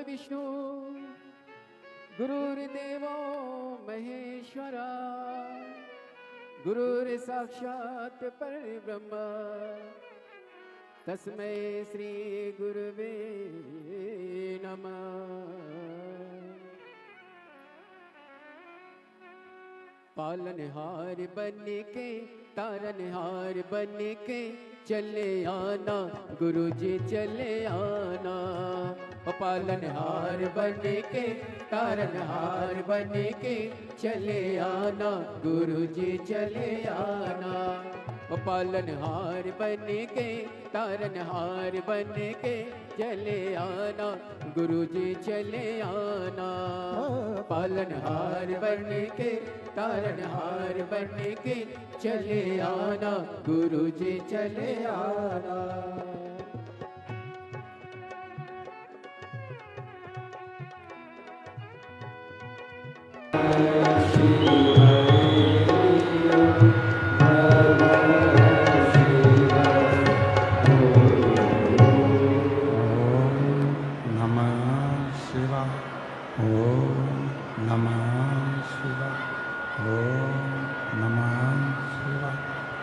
गुरुर्विष्णु गुरुर्देवो महेश्वरा गुरुर्साक्षात् परब्रह्म तस्मै श्री गुरुवे नमः। पालनहार बन के तारनहार बन के चले आना गुरुजी चले आना। पालनहार बन के तारनहार बन के चले आना गुरुजी चले आना। पालनहार बन के तारनहार बन के चले आना गुरुजी चले आना। पालनहार बन के तारनहार बन के चले आना गुरुजी चले आना।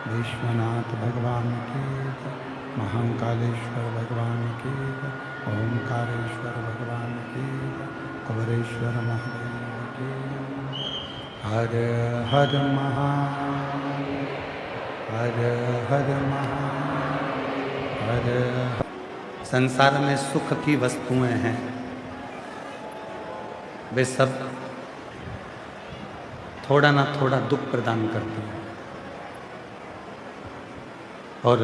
विश्वनाथ भगवान की जय, महाकालेश्वर भगवान की जय, ओंकारेश्वर भगवान की जय, कुबेरेश्वर महादेव की जय। हर हर महादेव, हर हर महादेव, हर। संसार में सुख की वस्तुएं हैं, वे सब थोड़ा ना थोड़ा दुख प्रदान करती हैं। और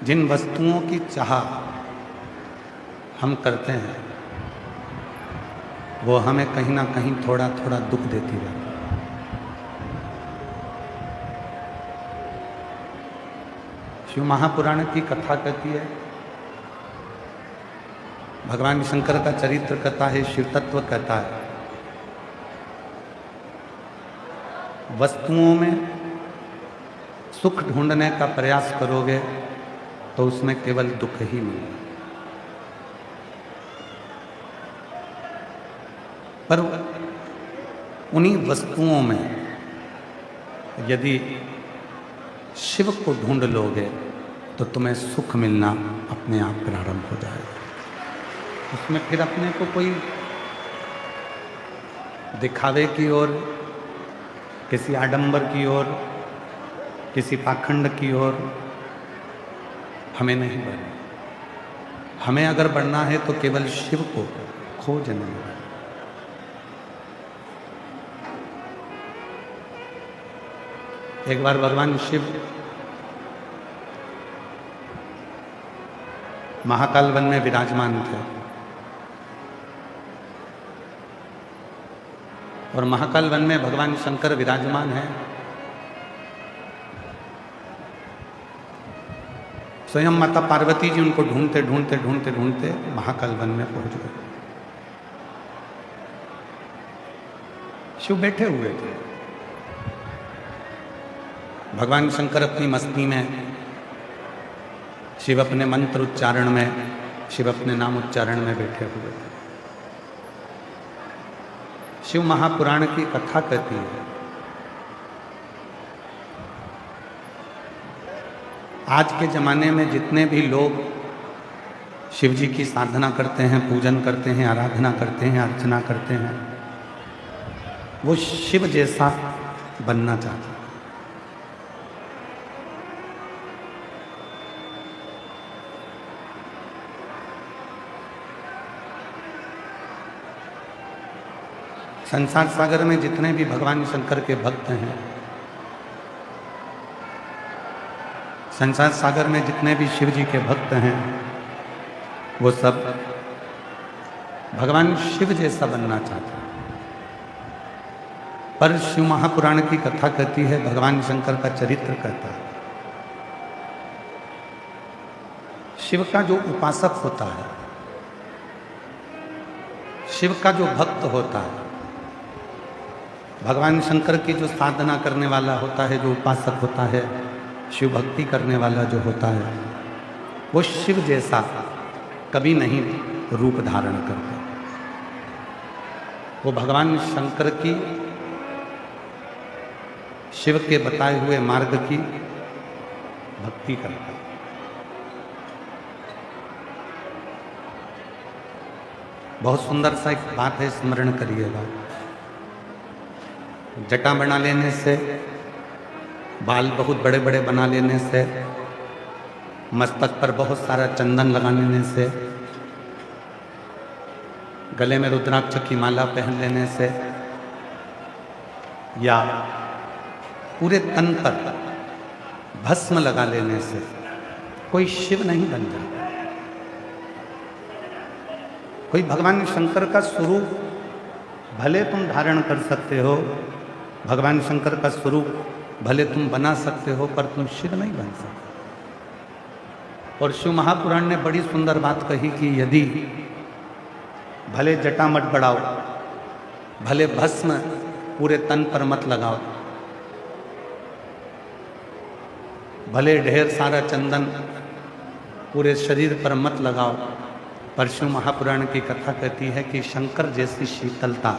जिन वस्तुओं की चाह हम करते हैं वो हमें कहीं ना कहीं थोड़ा थोड़ा दुख देती है। शिव महापुराण की कथा कहती है, भगवान शंकर का चरित्र कहता है, शिव तत्व कहता है, वस्तुओं में सुख ढूंढने का प्रयास करोगे तो उसमें केवल दुख ही मिलेगा। पर उन्हीं वस्तुओं में यदि शिव को ढूंढ लोगे तो तुम्हें सुख मिलना अपने आप प्रारंभ हो जाएगा। उसमें फिर अपने को कोई दिखावे की ओर, किसी आडंबर की ओर, किसी पाखंड की ओर हमें नहीं बढ़ना। हमें अगर बढ़ना है तो केवल शिव को खोजने में। एक बार भगवान शिव महाकाल वन में विराजमान थे और महाकाल वन में भगवान शंकर विराजमान हैं। स्वयं माता पार्वती जी उनको ढूंढते ढूंढते ढूंढते ढूंढते महाकाल वन में पहुंच गए। शिव बैठे हुए थे। भगवान शंकर अपनी मस्ती में, शिव अपने मंत्र उच्चारण में, शिव अपने नाम उच्चारण में बैठे हुए थे। शिव महापुराण की कथा कहती है, आज के जमाने में जितने भी लोग शिव जी की साधना करते हैं, पूजन करते हैं, आराधना करते हैं, अर्चना करते हैं, वो शिव जैसा बनना चाहते हैं। संसार सागर में जितने भी भगवान शंकर के भक्त हैं, संसार सागर में जितने भी शिव जी के भक्त हैं, वो सब भगवान शिव जैसा बनना चाहते हैं। पर शिव महापुराण की कथा कहती है, भगवान शंकर का चरित्र कहता है, शिव का जो उपासक होता है, शिव का जो भक्त होता है, भगवान शंकर की जो साधना करने वाला होता है, जो उपासक होता है, शिव भक्ति करने वाला जो होता है वो शिव जैसा कभी नहीं रूप धारण करता। वो भगवान शंकर की, शिव के बताए हुए मार्ग की भक्ति करता है। बहुत सुंदर सा एक बात है, स्मरण करिएगा। जटा बना लेने से, बाल बहुत बड़े बड़े बना लेने से, मस्तक पर बहुत सारा चंदन लगा लेने से, गले में रुद्राक्ष की माला पहन लेने से, या पूरे तन पर भस्म लगा लेने से कोई शिव नहीं बन जाता। कोई भगवान शंकर का स्वरूप भले तुम धारण कर सकते हो, भगवान शंकर का स्वरूप भले तुम बना सकते हो, पर तुम शिव नहीं बन सकते। और शिव महापुराण ने बड़ी सुंदर बात कही कि यदि भले जटा मत बढ़ाओ, भले भस्म पूरे तन पर मत लगाओ, भले ढेर सारा चंदन पूरे शरीर पर मत लगाओ, पर शिव महापुराण की कथा कहती है कि शंकर जैसी शीतलता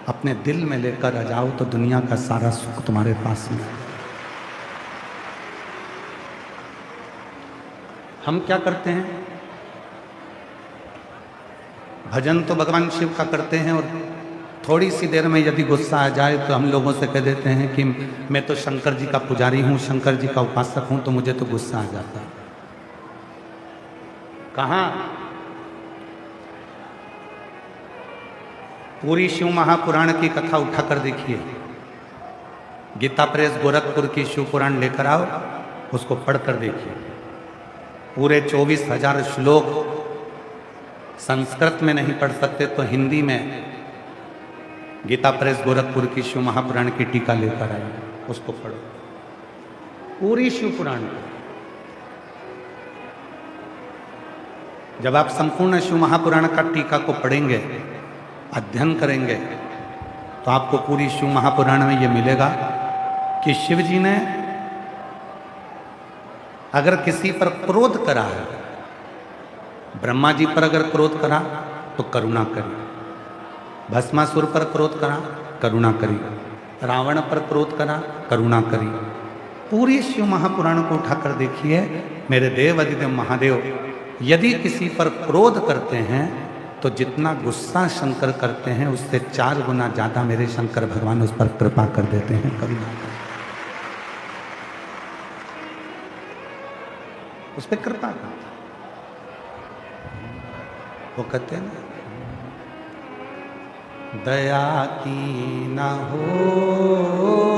अपने दिल में लेकर आ जाओ तो दुनिया का सारा सुख तुम्हारे पास में। हम क्या करते हैं? भजन तो भगवान शिव का करते हैं, और थोड़ी सी देर में यदि गुस्सा आ जाए तो हम लोगों से कह देते हैं कि मैं तो शंकर जी का पुजारी हूं, शंकर जी का उपासक हूं, तो मुझे तो गुस्सा आ जाता है। कहाँ? पूरी शिव महापुराण की कथा उठाकर देखिए। गीता प्रेस गोरखपुर की शिव पुराण लेकर आओ, उसको पढ़कर देखिए। पूरे 24,000 श्लोक संस्कृत में नहीं पढ़ सकते तो हिंदी में गीता प्रेस गोरखपुर की शिव महापुराण की टीका लेकर आइए, उसको पढ़ो, पूरी शिव पुराण को। जब आप संपूर्ण शिव महापुराण का टीका को पढ़ेंगे, अध्ययन करेंगे, तो आपको पूरी शिव महापुराण में यह मिलेगा कि शिव जी ने अगर किसी पर क्रोध करा है, ब्रह्मा जी पर अगर क्रोध करा तो करुणा करी, भस्मासुर पर क्रोध करा करुणा करी, रावण पर क्रोध करा करुणा करी। पूरी शिव महापुराण को उठाकर देखिए मेरे देव अधिदेव महादेव। यदि किसी पर क्रोध करते हैं तो जितना गुस्सा शंकर करते हैं उससे 4 गुना ज्यादा मेरे शंकर भगवान उस पर कृपा कर देते हैं, करुणा कर, उस पर कृपा करते। वो कहते हैं ना, दया की न होती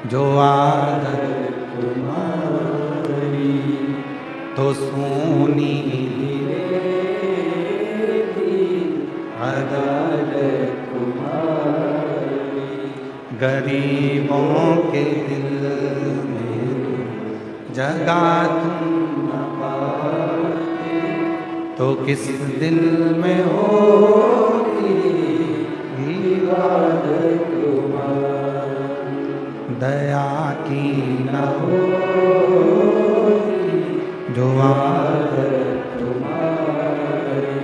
जो आदत तुम्हारी, तो सोनी अदालत तुम्हारी, गरीबों के दिल में जगा तुम न पाते, तो किस दिल में होगी इबादत तुम्हारी, दया की न होगी जो आदत तुम्हारी।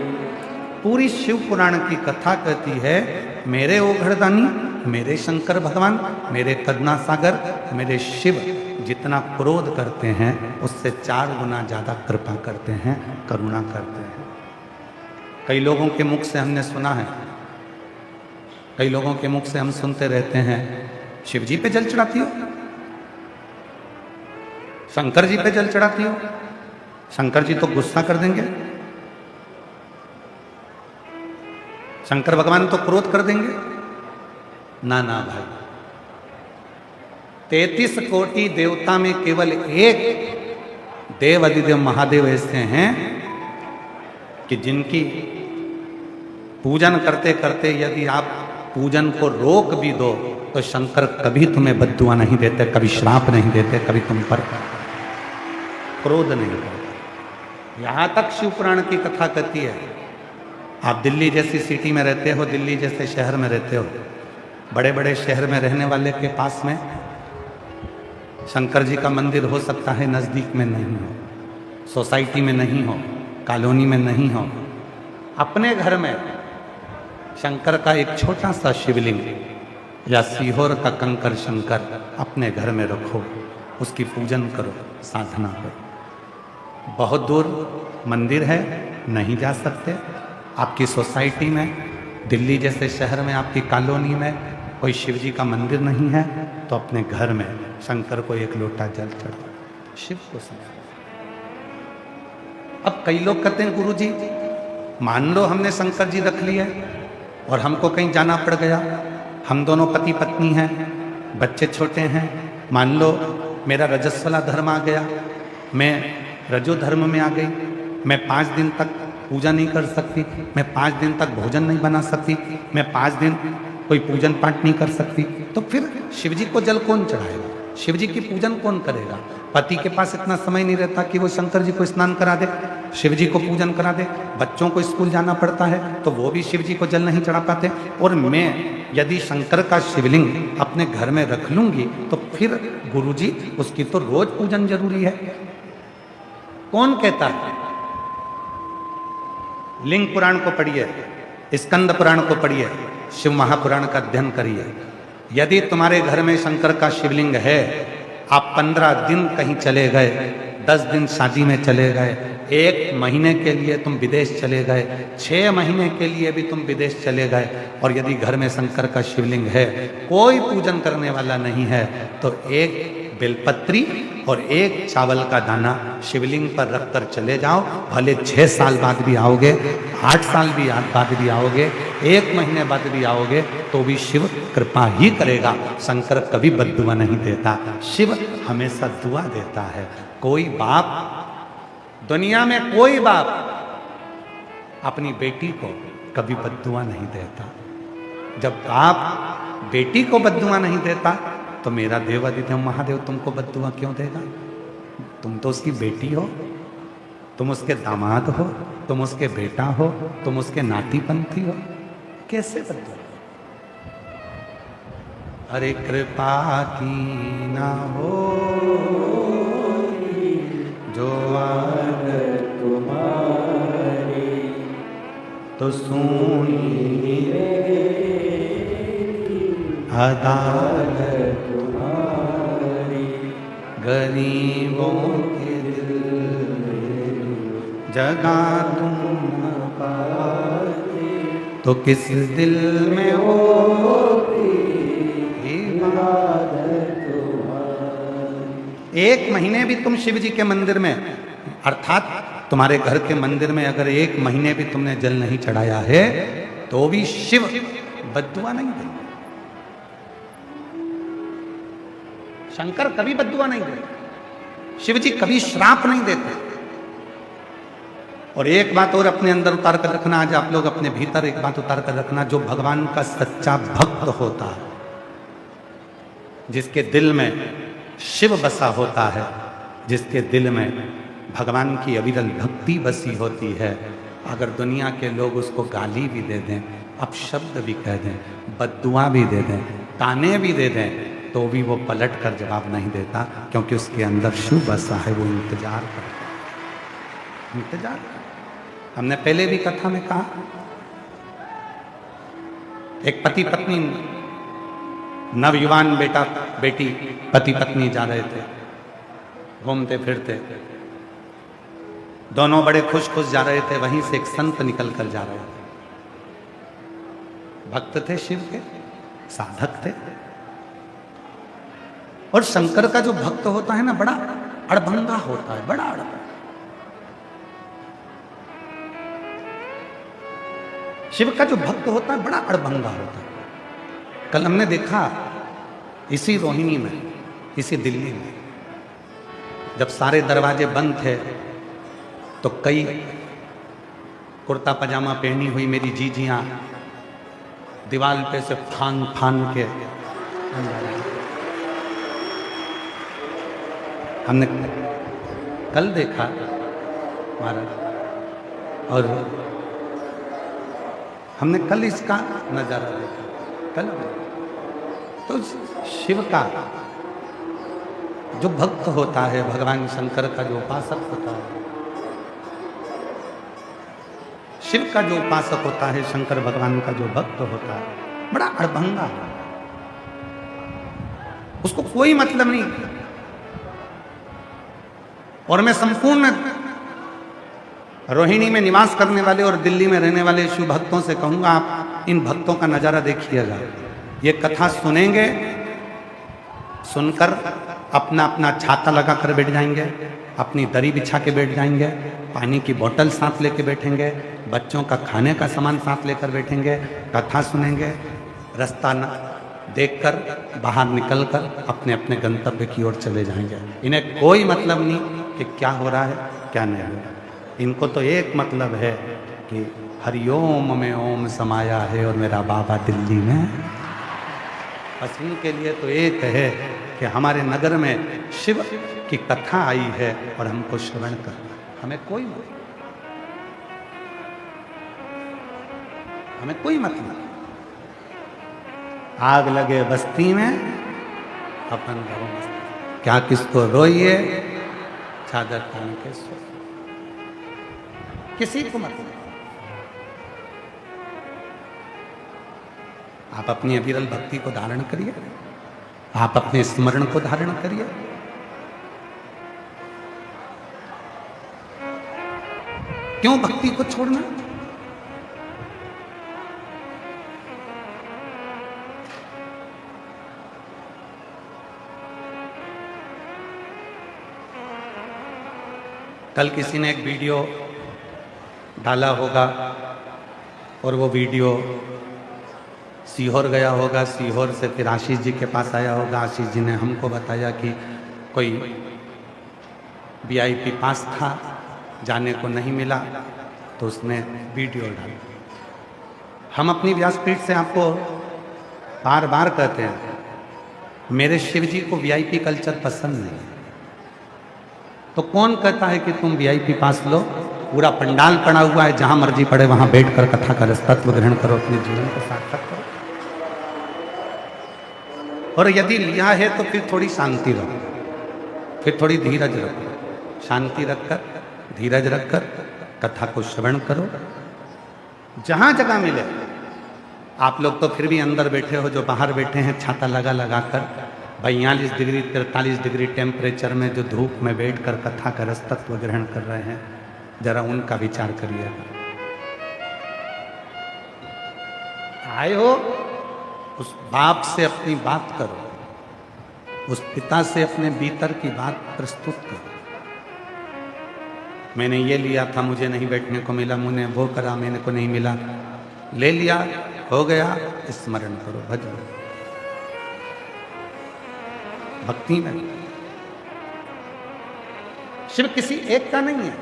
पूरी शिव पुराण की कथा कहती है मेरे ओघड़दानी, मेरे शंकर भगवान, मेरे करुणा सागर, मेरे शिव जितना क्रोध करते हैं उससे 4 गुना ज्यादा कृपा करते हैं, करुणा करते हैं। कई लोगों के मुख से हमने सुना है, कई लोगों के मुख से हम सुनते रहते हैं, शिव जी पे जल चढ़ाती हो, शंकर जी पे जल चढ़ाती हो, शंकर जी तो गुस्सा कर देंगे, शंकर भगवान तो क्रोध कर देंगे। ना ना भाई, 33 कोटि देवता में केवल एक देव अधिदेव महादेव ऐसे हैं कि जिनकी पूजन करते करते यदि आप पूजन को रोक भी दो तो शंकर कभी तुम्हें बद्दुआ नहीं देते, कभी श्राप नहीं देते, कभी तुम पर क्रोध नहीं करते। यहां तक शिव पुराण की कथा कहती है, आप दिल्ली जैसी सिटी में रहते हो, दिल्ली जैसे शहर में रहते हो, बड़े बड़े शहर में रहने वाले के पास में शंकर जी का मंदिर हो सकता है नज़दीक में नहीं हो, सोसाइटी में नहीं हो, कॉलोनी में नहीं हो, अपने घर में शंकर का एक छोटा सा शिवलिंग या सीहोर का कंकर शंकर अपने घर में रखो, उसकी पूजन करो, साधना करो। बहुत दूर मंदिर है, नहीं जा सकते, आपकी सोसाइटी में, दिल्ली जैसे शहर में, आपकी कॉलोनी में कोई शिव जी का मंदिर नहीं है, तो अपने घर में शंकर को एक लोटा जल चढ़ाओ, शिव को समझो। अब कई लोग कहते हैं गुरु जी मान लो हमने शंकर जी रख लिए और हमको कहीं जाना पड़ गया, हम दोनों पति पत्नी हैं, बच्चे छोटे हैं, मान लो मेरा रजस्वला धर्म आ गया, मैं रजो धर्म में आ गई, मैं 5 दिन तक पूजा नहीं कर सकती, मैं 5 दिन तक भोजन नहीं बना सकती, मैं 5 दिन कोई पूजन पाठ नहीं कर सकती, तो फिर शिव जी को जल कौन चढ़ाएगा, शिव जी की पूजन कौन करेगा? पति के पास इतना समय नहीं रहता कि वो शंकर जी को स्नान करा दे, शिव जी को पूजन करा दे, बच्चों को स्कूल जाना पड़ता है तो वो भी शिव जी को जल नहीं चढ़ा पाते, और मैं यदि शंकर का शिवलिंग अपने घर में रख लूंगी तो फिर गुरु जी उसकी तो रोज पूजन जरूरी है। कौन कहता है? लिंग पुराण को पढ़िए, स्कंद पुराण को पढ़िए, शिव महापुराण का अध्ययन करिए। यदि तुम्हारे घर में शंकर का शिवलिंग है, आप 15 दिन कहीं चले गए, 10 दिन शादी में चले गए, 1 महीने के लिए तुम विदेश चले गए, 6 महीने के लिए भी तुम विदेश चले गए, और यदि घर में शंकर का शिवलिंग है, कोई पूजन करने वाला नहीं है, तो 1 बेलपत्री और 1 चावल का दाना शिवलिंग पर रखकर चले जाओ। भले 6 साल बाद भी आओगे, 8 साल भी बाद भी आओगे, 1 महीने बाद भी आओगे, तो भी शिव कृपा ही करेगा। शंकर कभी बद्दुआ नहीं देता, शिव हमेशा दुआ देता है। कोई बाप, दुनिया में कोई बाप अपनी बेटी को कभी बद्दुआ नहीं देता। जब बाप बेटी को बद्दुआ नहीं देता तो मेरा देवादिदेव महादेव तुमको बद्दुआ क्यों देगा? तुम तो उसकी बेटी हो, तुम उसके दामाद हो, तुम उसके बेटा हो, तुम उसके नाती पंथी हो, कैसे बद्दुआ? अरे कृपा की ना हो जो आदत तुम्हारी, तो सुनी अदालत तुम्हारी, गरीबों के दिल जगा तुम पाते, तो किस दिल में होती इबादत तुम्हारी। 1 महीने भी तुम शिव जी के मंदिर में, अर्थात तुम्हारे घर के मंदिर में अगर 1 महीने भी तुमने जल नहीं चढ़ाया है, तो भी शिव बद्दुआ नहीं देंगे। शंकर कभी बद्दुआ नहीं देते, शिव जी कभी श्राप नहीं देते। और एक बात और अपने अंदर उतार कर रखना, आज आप लोग अपने भीतर एक बात उतार कर रखना, जो भगवान का सच्चा भक्त होता है, जिसके दिल में शिव बसा होता है, जिसके दिल में भगवान की अविरल भक्ति बसी होती है, अगर दुनिया के लोग उसको गाली भी दे दें, अपशब्द भी कह दें, बद्दुआ भी दे दें, ताने भी दे दें, तो भी वो पलट कर जवाब नहीं देता, क्योंकि उसके अंदर शिव बसा है। वो इंतजार करता है, इंतजार। हमने पहले भी कथा में कहा, एक पति पत्नी, नवयुवान बेटा बेटी पति पत्नी जा रहे थे, घूमते फिरते, दोनों बड़े खुश खुश जा रहे थे। वहीं से एक संत निकल कर जा रहे थे, भक्त थे शिव के, साधक थे। और शंकर का जो भक्त होता है ना, बड़ा अड़भंगा होता है, बड़ा अड़भंगा। शिव का जो भक्त होता है बड़ा अड़भंगा होता है। कल हमने देखा इसी रोहिणी में, इसी दिल्ली में, जब सारे दरवाजे बंद थे तो कई कुर्ता पजामा पहनी हुई मेरी जीजियां दीवार पे से फान फान के हमने कल देखा महाराज, और हमने कल इसका नजारा देखा। कल तो शिव का जो भक्त होता है, भगवान शंकर का जो उपासक होता है, शिव का जो उपासक होता है, शंकर भगवान का जो भक्त होता है, बड़ा अड़भंगा है, उसको कोई मतलब नहीं। और मैं संपूर्ण रोहिणी में निवास करने वाले और दिल्ली में रहने वाले शिव भक्तों से कहूंगा, आप इन भक्तों का नजारा देखिएगा। ये कथा सुनेंगे, सुनकर अपना अपना छाता लगा कर बैठ जाएंगे, अपनी दरी बिछा के बैठ जाएंगे, पानी की बोतल साथ लेके बैठेंगे, बच्चों का खाने का सामान साथ लेकर बैठेंगे, कथा सुनेंगे, रास्ता न देखकर बाहर निकलकर अपने अपने गंतव्य की ओर चले जाएंगे। इन्हें कोई मतलब नहीं कि क्या हो रहा है क्या नहीं हो रहा। इनको तो एक मतलब है कि हरिओम में ओम समाया है और मेरा बाबा दिल्ली में। बस इनके लिए तो एक है कि हमारे नगर में शिव की कथा आई है और हमको श्रवण कर, हमें कोई मतलब। आग लगे बस्ती में, अपन घरों में, क्या किसको रोइए, चादर तान के सो, किसी को मतलब। आप अपनी अविरल भक्ति को धारण करिए, आप अपने स्मरण को धारण करिए। क्यों भक्ति को छोड़ना? कल किसी ने एक वीडियो डाला होगा और वो वीडियो सीहोर गया होगा, सीहोर से फिर आशीष जी के पास आया होगा। आशीष जी ने हमको बताया कि कोई वीआईपी पास था, जाने को नहीं मिला, तो उसने वीडियो डाला। हम अपनी व्यासपीठ से आपको बार बार कहते हैं, मेरे शिव जी को वीआईपी कल्चर पसंद नहीं। तो कौन कहता है कि तुम वीआईपी पास लो? पूरा पंडाल पड़ा हुआ है, जहां मर्जी पड़े वहां बैठकर कथा का रसतत्व ग्रहण करो, अपने जीवन को सार्थक करो। और यदि लिया है तो फिर थोड़ी शांति रखो, फिर थोड़ी धीरज रखो, शांति रखकर, धीरज रखकर कथा को श्रवण करो। जहां जगह मिले, आप लोग तो फिर भी अंदर बैठे हो, जो बाहर बैठे हैं छाता लगा लगा कर 42 डिग्री 43 डिग्री टेम्परेचर में जो धूप में बैठकर कथा का रसतत्व ग्रहण कर रहे हैं, जरा उनका विचार करिए। आए हो, उस बाप से अपनी बात करो, उस पिता से अपने भीतर की बात प्रस्तुत करो। मैंने ये लिया था, मुझे नहीं बैठने को मिला, मुझे वो करा, मैंने को नहीं मिला, ले लिया, हो गया, स्मरण करो, भजन। भक्ति में शिव किसी एक का नहीं है।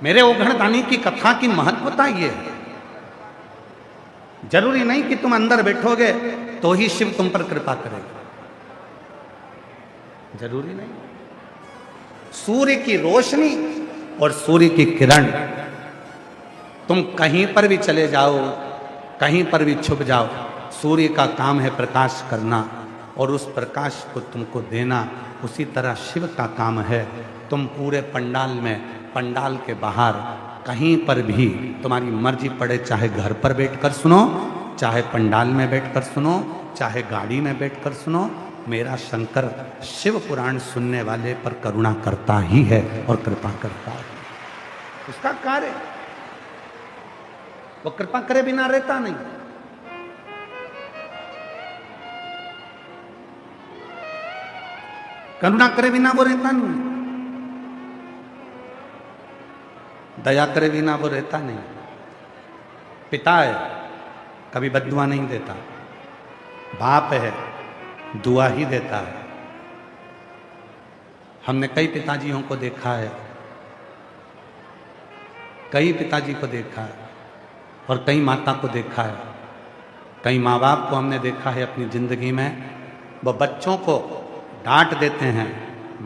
मेरे ओघड़दानी की कथा की महत्वता ये है, जरूरी नहीं कि तुम अंदर बैठोगे तो ही शिव तुम पर कृपा करेगा, जरूरी नहीं। सूर्य की रोशनी और सूर्य की किरण, तुम कहीं पर भी चले जाओ, कहीं पर भी छुप जाओ, सूर्य का काम है प्रकाश करना और उस प्रकाश को तुमको देना। उसी तरह शिव का काम है, तुम पूरे पंडाल में, पंडाल के बाहर, कहीं पर भी तुम्हारी मर्जी पड़े, चाहे घर पर बैठकर सुनो, चाहे पंडाल में बैठकर सुनो, चाहे गाड़ी में बैठकर सुनो, मेरा शंकर शिव पुराण सुनने वाले पर करुणा करता ही है और कृपा करता है। उसका कार्य, वो कृपा करे बिना रहता नहीं। करुणा करे बिना वो रहता नहीं, दया करे बिना वो रहता नहीं। पिता है, कभी बद्दुआ नहीं देता, बाप है, दुआ ही देता है। हमने कई पिताजियों को देखा है, कई पिताजी को देखा है और कई माता को देखा है, कई माँ बाप को हमने देखा है अपनी जिंदगी में। वो बच्चों को डांट देते हैं,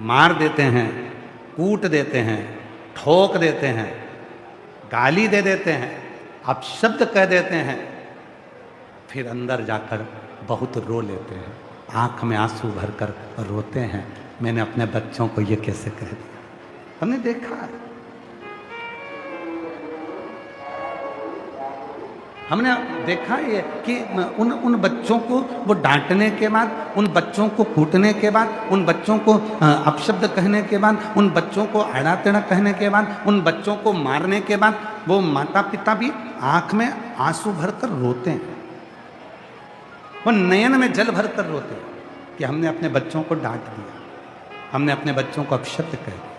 मार देते हैं, कूट देते हैं, ठोक देते हैं, गाली दे देते हैं, अपशब्द कह देते हैं, फिर अंदर जाकर बहुत रो लेते हैं। आंख में आंसू भरकर रोते हैं, मैंने अपने बच्चों को ये कैसे कह दिया। हमने देखा है, हमने देखा ये कि उन बच्चों को वो डांटने के बाद, उन बच्चों को कूटने के बाद, उन बच्चों को अपशब्द कहने के बाद, उन बच्चों को आड़ा टेढ़ा कहने के बाद, उन बच्चों को मारने के बाद वो माता पिता भी आंख में आंसू भरकर रोते हैं, वो नयन में जल भरकर रोते हैं कि हमने अपने बच्चों को डांट दिया, हमने अपने बच्चों को अपशब्द कह दिया।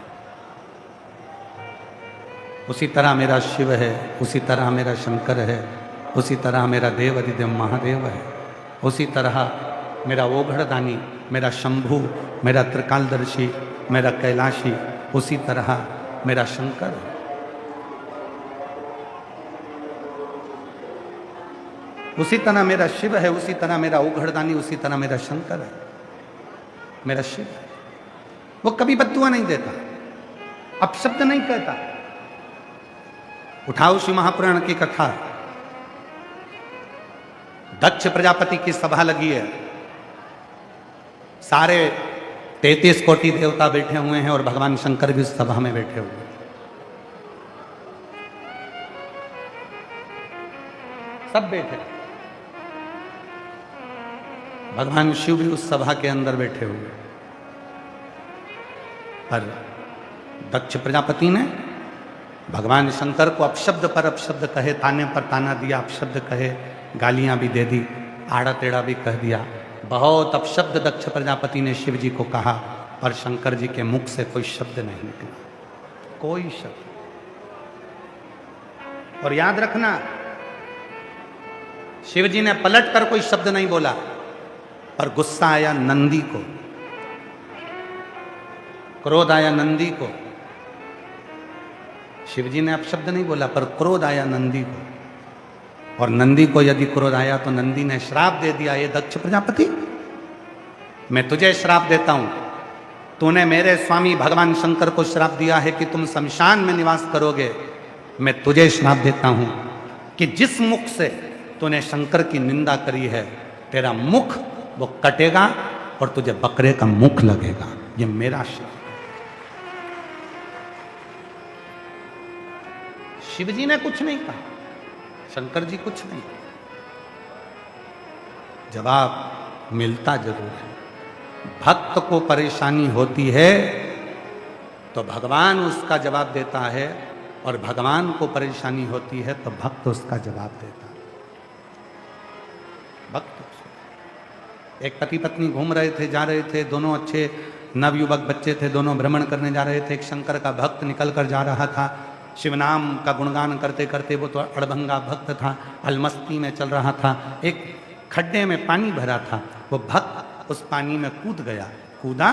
उसी तरह मेरा शिव है, उसी तरह मेरा शंकर है, उसी तरह मेरा देव अधिदेव महादेव है, उसी तरह मेरा ओघड़दानी, मेरा शंभु, मेरा त्रिकालदर्शी, मेरा कैलाशी, उसी तरह मेरा शंकर है। उसी तरह मेरा शिव है, उसी तरह मेरा ओघड़दानी, उसी तरह मेरा शंकर है, मेरा शिव है। वो कभी बद्दुआ नहीं देता, अपशब्द नहीं कहता। उठाओ शिव महापुराण की कथा, दक्ष प्रजापति की सभा लगी है, सारे 33 कोटि देवता बैठे हुए हैं और भगवान शंकर भी उस सभा में बैठे हुए हैं। सब बैठे, भगवान शिव भी उस सभा के अंदर बैठे हुए। पर दक्ष प्रजापति ने भगवान शंकर को अपशब्द पर अपशब्द कहे, ताने पर ताना दिया, अपशब्द कहे, गालियां भी दे दी, आड़ा टेढ़ा भी कह दिया। बहुत अपशब्द दक्ष प्रजापति ने शिव जी को कहा, पर शंकर जी के मुख से कोई शब्द नहीं निकला, कोई शब्द। और याद रखना, शिव जी ने पलट कर कोई शब्द नहीं बोला, पर गुस्सा आया नंदी को, क्रोध आया नंदी को। शिव जी ने अपशब्द नहीं बोला, पर क्रोध आया नंदी को। और नंदी को यदि क्रोध आया तो नंदी ने श्राप दे दिया, ये दक्ष प्रजापति, मैं तुझे श्राप देता हूं, तूने मेरे स्वामी भगवान शंकर को श्राप दिया है कि तुम शमशान में निवास करोगे। मैं तुझे श्राप देता हूं कि जिस मुख से तूने शंकर की निंदा करी है, तेरा मुख वो कटेगा और तुझे बकरे का मुख लगेगा। ये मेरा श्राप। शिव जी ने कुछ नहीं कहा, शंकर जी कुछ नहीं। जवाब मिलता जरूर है। भक्त को परेशानी होती है तो भगवान उसका जवाब देता है, और भगवान को परेशानी होती है तो भक्त उसका जवाब देता है। भक्त, एक पति पत्नी घूम रहे थे, जा रहे थे, दोनों अच्छे नवयुवक बच्चे थे, दोनों भ्रमण करने जा रहे थे। एक शंकर का भक्त निकल कर जा रहा था, शिव नाम का गुणगान करते करते, वो तो अड़भंगा भक्त था, अलमस्ती में चल रहा था। एक खड्डे में पानी भरा था, वो भक्त उस पानी में कूद गया, कूदा,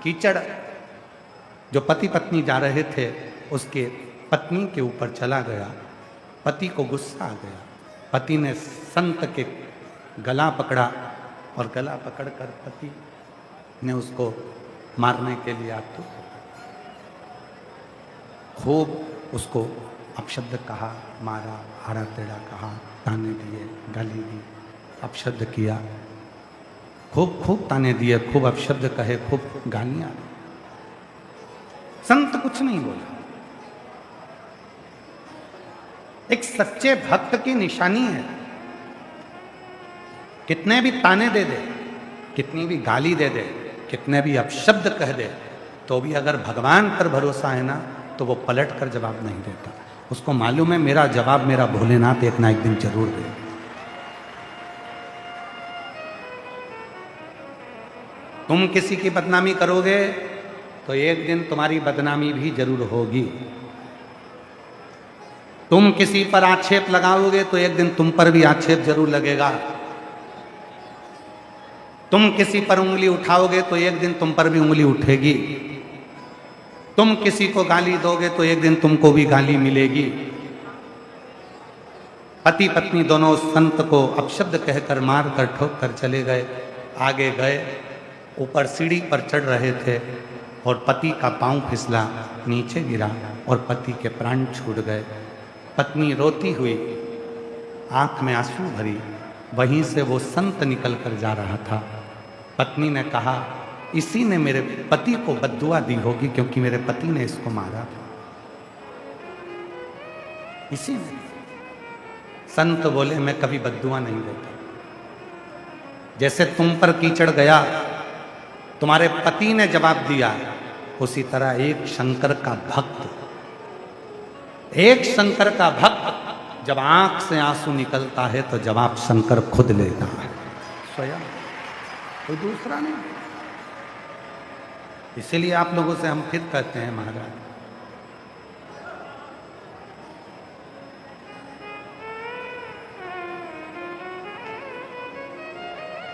कीचड़ जो पति पत्नी जा रहे थे उसके पत्नी के ऊपर चला गया। पति को गुस्सा आ गया, पति ने संत के गला पकड़ा और गला पकड़कर पति ने उसको मारने के लिए आतुर खूब उसको अपशब्द कहा, मारा, आड़ा टेढ़ा कहा, ताने दिए, गाली दी, अपशब्द किया, खूब ताने दिए, खूब अपशब्द कहे, खूब गालियां। संत कुछ नहीं बोला। एक सच्चे भक्त की निशानी है, कितने भी ताने दे दे, कितनी भी गाली दे दे, कितने भी अपशब्द कह दे, तो भी अगर भगवान पर भरोसा है ना, तो वो पलट कर जवाब नहीं देता। उसको मालूम है मेरा जवाब मेरा भोलेनाथ एक ना एक दिन जरूर देगा। तुम किसी की बदनामी करोगे तो एक दिन तुम्हारी बदनामी भी जरूर होगी। तुम किसी पर आक्षेप लगाओगे तो एक दिन तुम पर भी आक्षेप जरूर लगेगा। तुम किसी पर उंगली उठाओगे तो एक दिन तुम पर भी उंगली उठेगी। तुम किसी को गाली दोगे तो एक दिन तुमको भी गाली मिलेगी। पति पत्नी दोनों संत को अपशब्द कहकर मार कर ठोक कर चले गए। आगे गए, ऊपर सीढ़ी पर चढ़ रहे थे और पति का पांव फिसला, नीचे गिरा और पति के प्राण छूट गए। पत्नी रोती हुई, आंख में आंसू भरी, वहीं से वो संत निकल कर जा रहा था। पत्नी ने कहा इसी ने मेरे पति को बद्दुआ दी होगी क्योंकि मेरे पति ने इसको मारा, इसी ने। संत बोले मैं कभी बद्दुआ नहीं देता। जैसे तुम पर कीचड़ गया, तुम्हारे पति ने जवाब दिया, उसी तरह एक शंकर का भक्त, एक शंकर का भक्त जब आंख से आंसू निकलता है तो जवाब शंकर खुद लेता है स्वयं, कोई दूसरा नहीं। इसीलिए आप लोगों से हम फिर कहते हैं महाराज,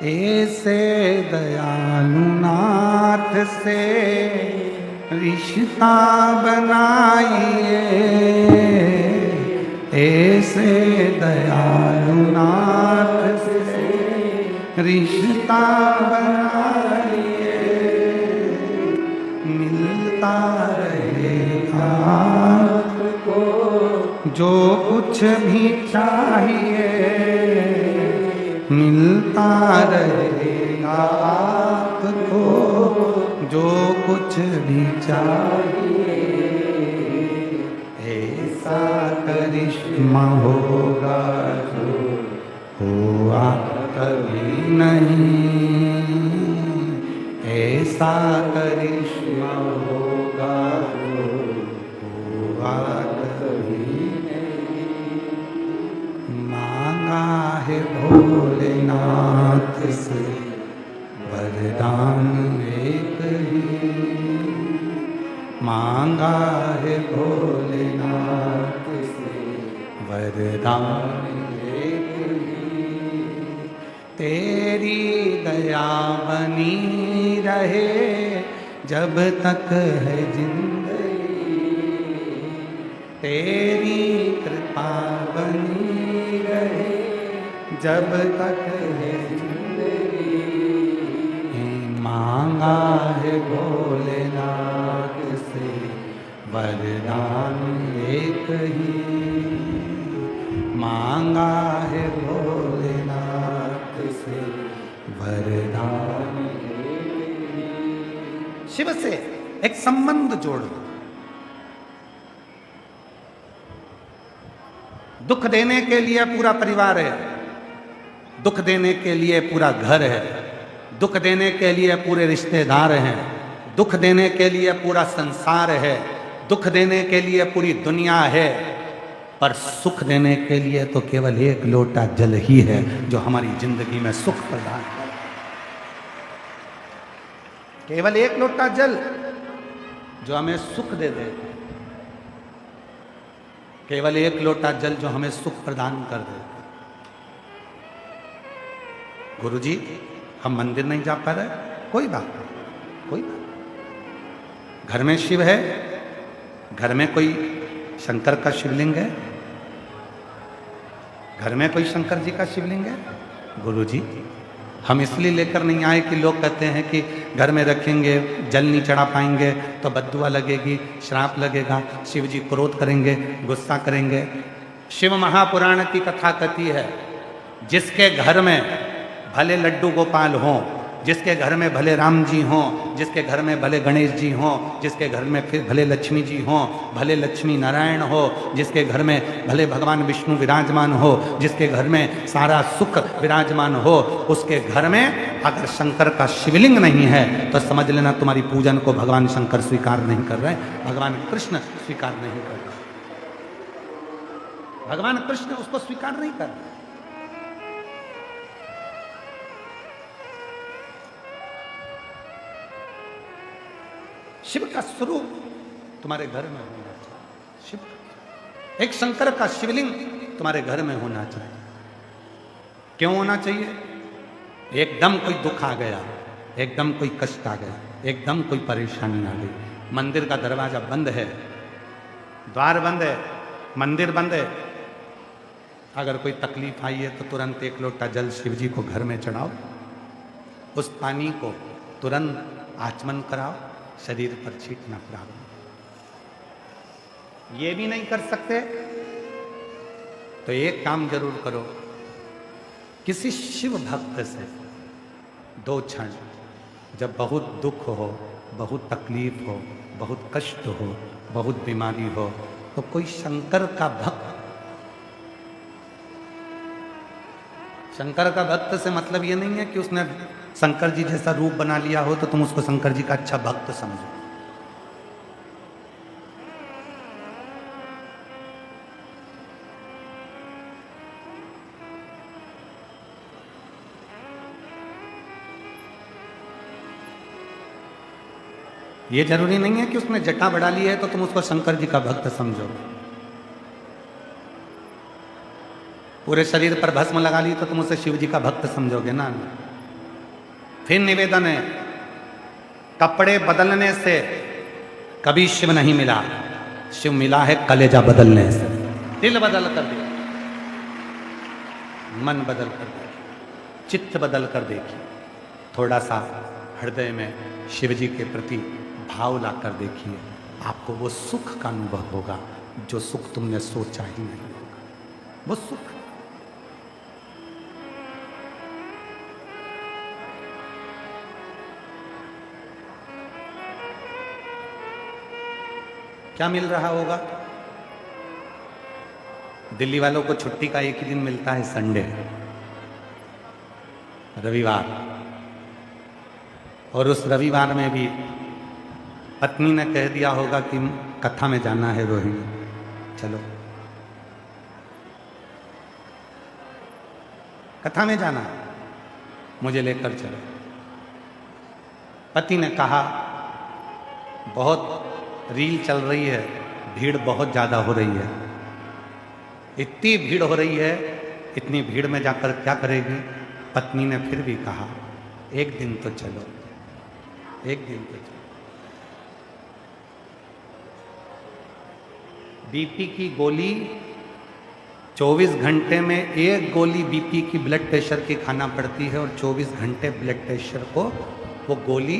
ऐसे दयालु नाथ से रिश्ता बनाइए, ऐसे दयालु नाथ से रिश्ता बनाइए, मिलता रहेगा आपको जो कुछ भी चाहिए, मिलता रहेगा आपको जो कुछ भी चाहिए, ऐसा करिश्मा होगा जो हुआ कभी नहीं, ऐसा करिश्मा होगा जो हुआ कभी नहीं। मांगा है भोलेनाथ से वरदान एक ही, मांगा है भोलेनाथ से वरदान एक ही, तेरी दया बनी रहे जब तक है जिंदगी, तेरी कृपा बनी रहे जब तक है जिंदगी, मांगा है भोलेनाथ से वरदान एक ही, मांगा है भोलेनाथ से वरदान एक ही। शिव से एक संबंध जोड़ दो। दुख देने के लिए पूरा परिवार है, दुख देने के लिए पूरा घर है, दुख देने के लिए पूरे रिश्तेदार हैं, दुख देने के लिए पूरा संसार है, दुख देने के लिए पूरी दुनिया है, पर सुख देने के लिए तो केवल एक लोटा जल ही है जो हमारी जिंदगी में सुख प्रदान करे। केवल एक लोटा जल जो हमें सुख दे दे, केवल एक लोटा जल जो हमें सुख प्रदान कर दे। गुरुजी हम मंदिर नहीं जा पा रहे, कोई बात नहीं, कोई बात। घर में शिव है, घर में कोई शंकर का शिवलिंग है, घर में कोई शंकर जी का शिवलिंग है। गुरुजी हम इसलिए लेकर नहीं आए कि लोग कहते हैं कि घर में रखेंगे जल नहीं चढ़ा पाएंगे तो बद्दुआ लगेगी, श्राप लगेगा, शिव जी क्रोध करेंगे, गुस्सा करेंगे। शिव महापुराण की कथा कहती है, जिसके घर में भले लड्डू गोपाल हों, जिसके घर में भले राम जी हों, जिसके घर में भले गणेश जी हों, जिसके घर में फिर भले लक्ष्मी जी हों, भले लक्ष्मी नारायण हो, जिसके घर में भले भगवान विष्णु विराजमान हो, जिसके घर में सारा सुख विराजमान हो, उसके घर में अगर शंकर का शिवलिंग नहीं है तो समझ लेना तुम्हारी पूजन को भगवान शंकर स्वीकार नहीं कर रहे, भगवान कृष्ण स्वीकार नहीं कर रहे, भगवान कृष्ण उसको स्वीकार नहीं कर रहे। शिव का स्वरूप तुम्हारे घर में होना चाहिए, शिव का एक शंकर का शिवलिंग तुम्हारे घर में होना चाहिए। क्यों होना चाहिए? एकदम कोई दुख आ गया, एकदम कोई कष्ट आ गया, एकदम कोई परेशानी आ गई, मंदिर का दरवाजा बंद है, द्वार बंद है, मंदिर बंद है, अगर कोई तकलीफ आई है तो तुरंत एक लोटा जल शिव जी को घर में चढ़ाओ, उस पानी को तुरंत आचमन कराओ, शरीर पर छींटना प्रारंभ। ये भी नहीं कर सकते तो एक काम जरूर करो, किसी शिव भक्त से 2 क्षण जब बहुत दुख हो, बहुत तकलीफ हो, बहुत कष्ट हो, बहुत बीमारी हो, तो कोई शंकर का भक्त, शंकर का भक्त से मतलब ये नहीं है कि उसने शंकर जी जैसा रूप बना लिया हो तो तुम उसको शंकर जी का अच्छा भक्त समझो। ये जरूरी नहीं है कि उसने जटा बढ़ा ली है तो तुम उसको शंकर जी का भक्त समझो। पूरे शरीर पर भस्म लगा ली तो तुम उसे शिव जी का भक्त समझोगे ना। फिर निवेदन है, कपड़े बदलने से कभी शिव नहीं मिला, शिव मिला है कलेजा बदलने से। दिल बदल कर देखिए, मन बदल कर देखिए, चित्त बदल कर देखिए, थोड़ा सा हृदय में शिव जी के प्रति भाव ला कर देखिए, आपको वो सुख का अनुभव होगा जो सुख तुमने सोचा ही नहीं होगा। वो सुख क्या मिल रहा होगा? दिल्ली वालों को छुट्टी का एक ही दिन मिलता है, संडे, रविवार। और उस रविवार में भी पत्नी ने कह दिया होगा कि कथा में जाना है रोहिणी, चलो कथा में जाना, मुझे लेकर चलो। पति ने कहा बहुत रील चल रही है, भीड़ बहुत ज्यादा हो रही है, इतनी भीड़ हो रही है, इतनी भीड़ में जाकर क्या करेगी? पत्नी ने फिर भी कहा एक दिन तो चलो, एक दिन तो चलो। बीपी की गोली 24 घंटे में एक गोली बीपी की ब्लड प्रेशर की खाना पड़ती है, और 24 घंटे ब्लड प्रेशर को वो गोली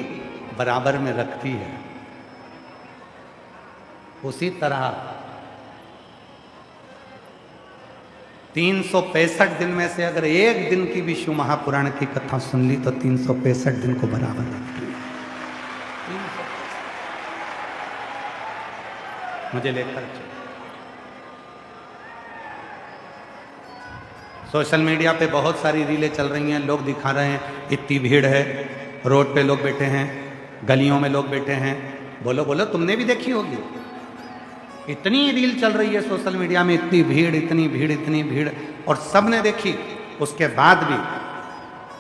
बराबर में रखती है। उसी तरह 365 दिन में से अगर एक दिन की भी शिव महापुराण की कथा सुन ली तो 365 दिन को बराबर रखती है। मुझे लेकर चलो। सोशल मीडिया पे बहुत सारी रीलें चल रही हैं, लोग दिखा रहे हैं इतनी भीड़ है, रोड पे लोग बैठे हैं, गलियों में लोग बैठे हैं। बोलो बोलो, तुमने भी देखी होगी, इतनी रील चल रही है सोशल मीडिया में, इतनी भीड़, इतनी भीड़, इतनी भीड़, और सब ने देखी। उसके बाद भी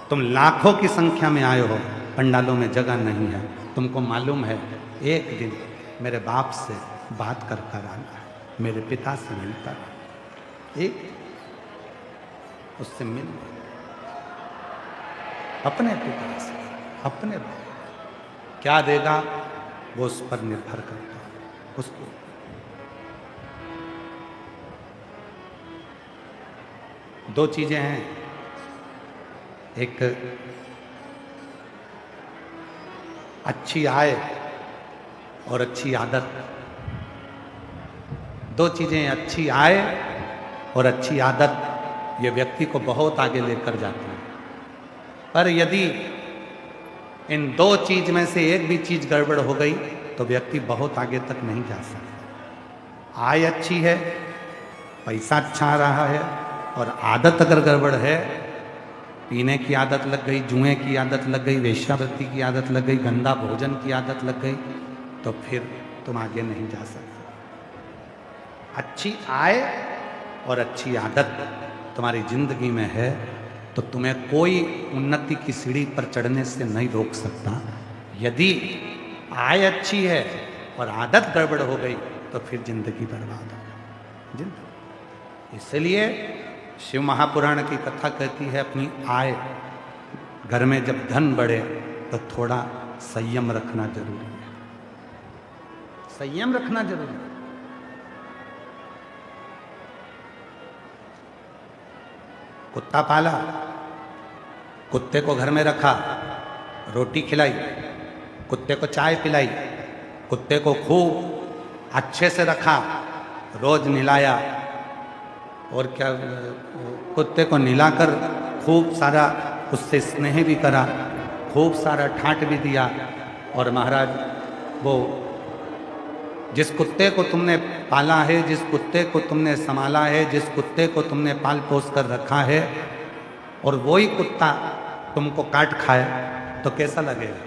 तुम लाखों की संख्या में आए हो, पंडालों में जगह नहीं है। तुमको मालूम है एक दिन मेरे बाप से बात कर कर आना है, मेरे पिता से मिलकर, एक उससे मिल, अपने पिता से, अपने बाप क्या देगा वो उस पर निर्भर करता है। उसको दो चीजें हैं, एक अच्छी आय और अच्छी आदत। दो चीजें, अच्छी आय और अच्छी आदत, ये व्यक्ति को बहुत आगे लेकर जाती है। पर यदि इन दो चीज में से एक भी चीज गड़बड़ हो गई तो व्यक्ति बहुत आगे तक नहीं जा सकता। आय अच्छी है, पैसा अच्छा आ रहा है, और आदत अगर गड़बड़ है, पीने की आदत लग गई, जुए की आदत लग गई, वेश्यावृत्ति की आदत लग गई, गंदा भोजन की आदत लग गई, तो फिर तुम आगे नहीं जा सकते। अच्छी आय और अच्छी आदत तुम्हारी जिंदगी में है तो तुम्हें कोई उन्नति की सीढ़ी पर चढ़ने से नहीं रोक सकता। यदि आय अच्छी है और आदत गड़बड़ हो गई तो फिर जिंदगी बर्बाद हो जिंदगी। इसलिए शिव महापुराण की कथा कहती है अपनी आय, घर में जब धन बढ़े तो थोड़ा संयम रखना जरूरी है, संयम रखना जरूरी है। कुत्ता पाला, कुत्ते को घर में रखा, रोटी खिलाई, कुत्ते को चाय पिलाई, कुत्ते को खूब अच्छे से रखा, रोज नहलाया, और क्या, कुत्ते को नहलाकर खूब सारा उससे स्नेह भी करा, खूब सारा ठाट भी दिया। और महाराज वो जिस कुत्ते को तुमने पाला है, जिस कुत्ते को तुमने संभाला है, जिस कुत्ते को तुमने पाल पोस कर रखा है, और वही कुत्ता तुमको काट खाए तो कैसा लगेगा?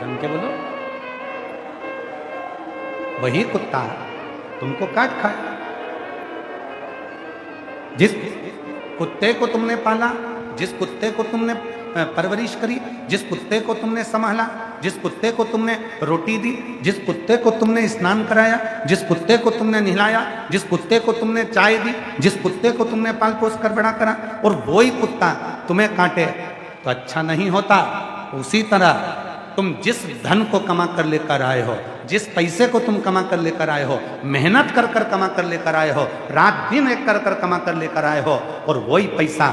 जम के बोलो। वही कुत्ता तुमको काट खाए। जिस कुत्ते को तुमने पाला, जिस कुत्ते को तुमने परवरिश करी, जिस कुत्ते को तुमने संभाला, जिस कुत्ते को तुमने रोटी दी, जिस कुत्ते को तुमने स्नान कराया, जिस कुत्ते को तुमने नहलाया, जिस कुत्ते को तुमने चाय दी, जिस कुत्ते को तुमने पाल पोस कर बड़ा करा, और वही कुत्ता तुम्हें काटे तो अच्छा नहीं होता? उसी तरह तुम जिस धन को कमा कर लेकर आए हो, जिस पैसे को तुम कमा कर लेकर आए हो, मेहनत कर कर कमा कर लेकर आए हो, रात दिन एक कर कर कमा कर लेकर आए हो, और वही पैसा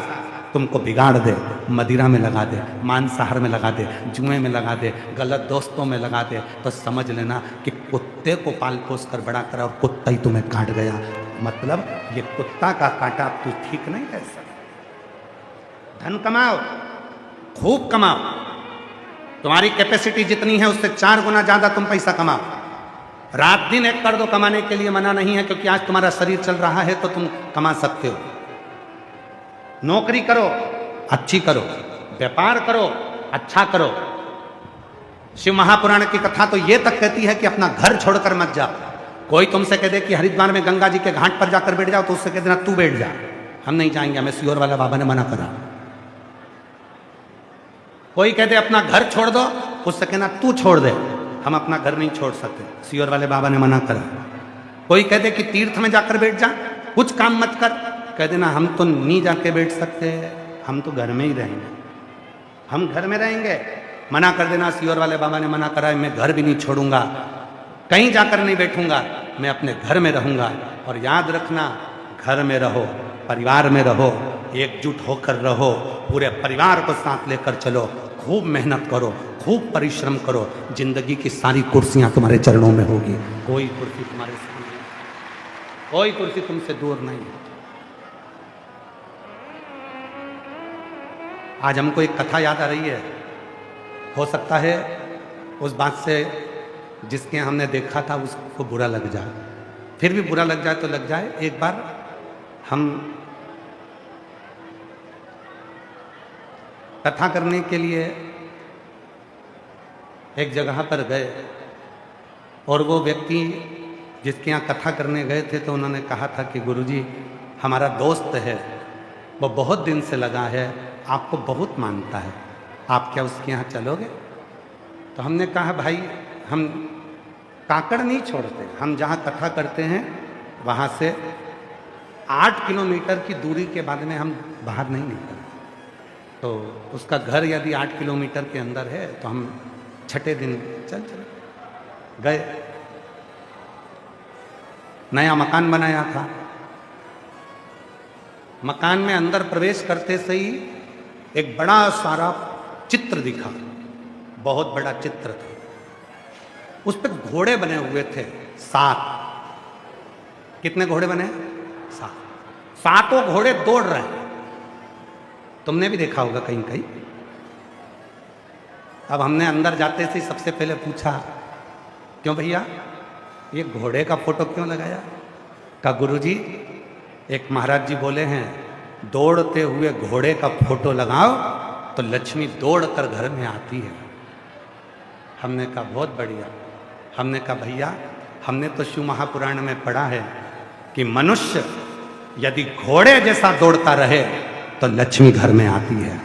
तुमको बिगाड़ दे, मदिरा में लगा दे, मांसाहार में लगा दे, जुए में लगा दे, गलत दोस्तों में लगा दे, तो समझ लेना कि कुत्ते को पाल पोस कर बड़ा करा और कुत्ता ही तुम्हें काट गया। मतलब ये कुत्ता का काटा तू ठीक नहीं है। धन कमाओ, खूब कमाओ, तुम्हारी कैपेसिटी जितनी है उससे 4 गुना ज्यादा तुम पैसा कमाओ। रात दिन एक कर दो, कमाने के लिए मना नहीं है, क्योंकि आज तुम्हारा शरीर चल रहा है तो तुम कमा सकते हो। नौकरी करो, अच्छी करो, व्यापार करो, अच्छा करो। शिव महापुराण की कथा तो ये तक कहती है कि अपना घर छोड़कर मत जाओ। कोई तुमसे कह दे कि हरिद्वार में गंगा जी के घाट पर जाकर बैठ जाओ, तो उससे कह देना तू बैठ जा, हम नहीं जाएंगे, हमें सियोर वाला बाबा ने मना करा। कोई कह दे अपना घर छोड़ दो, उससे कहना तू छोड़ दे, हम अपना घर नहीं छोड़ सकते, सियोर वाले बाबा ने मना करा। कोई कह दे कि तीर्थ में जाकर बैठ जा, कुछ काम मत कर, कह देना हम तो नहीं जाके बैठ सकते, हम तो घर में ही रहेंगे, हम घर में रहेंगे। मना कर देना, सियोर वाले बाबा ने मना करा है, मैं घर भी नहीं छोड़ूंगा, कहीं जाकर नहीं बैठूंगा, मैं अपने घर में रहूंगा। और याद रखना, घर में रहो, परिवार में रहो, एकजुट होकर रहो, पूरे परिवार को साथ लेकर चलो, खूब मेहनत करो, खूब परिश्रम करो, जिंदगी की सारी कुर्सियां तुम्हारे चरणों में होगी, कोई कुर्सी तुम्हारे सामने, कोई कुर्सी तुमसे दूर नहीं है। आज हमको एक कथा याद आ रही है, हो सकता है उस बात से जिसके हमने देखा था उसको बुरा लग जाए, फिर भी बुरा लग जाए तो लग जाए। एक बार हम कथा करने के लिए एक जगह पर गए, और वो व्यक्ति जिसके यहाँ कथा करने गए थे तो उन्होंने कहा था कि गुरुजी हमारा दोस्त है, वो बहुत दिन से लगा है, आपको बहुत मानता है, आप क्या उसके यहाँ चलोगे? तो हमने कहा भाई हम काकड़ नहीं छोड़ते, हम जहाँ कथा करते हैं वहाँ से 8 किलोमीटर की दूरी के बाद में हम बाहर नहीं निकलते। तो उसका घर यदि 8 किलोमीटर के अंदर है तो हम छठे दिन चले गए। नया मकान बनाया था, मकान में अंदर प्रवेश करते से ही एक बड़ा सारा चित्र दिखा, बहुत बड़ा चित्र था, उस पर घोड़े बने हुए थे 7। कितने घोड़े बने? 7। 7 घोड़े दौड़ रहे हैं, तुमने भी देखा होगा कहीं कहीं। अब हमने अंदर जाते से सबसे पहले पूछा, क्यों भैया ये घोड़े का फोटो क्यों लगाया? कहा गुरुजी एक महाराज जी बोले हैं दौड़ते हुए घोड़े का फोटो लगाओ तो लक्ष्मी दौड़ कर घर में आती है। हमने कहा बहुत बढ़िया। हमने कहा भैया हमने तो शिव महापुराण में पढ़ा है कि मनुष्य यदि घोड़े जैसा दौड़ता रहे तो लक्ष्मी घर में आती है।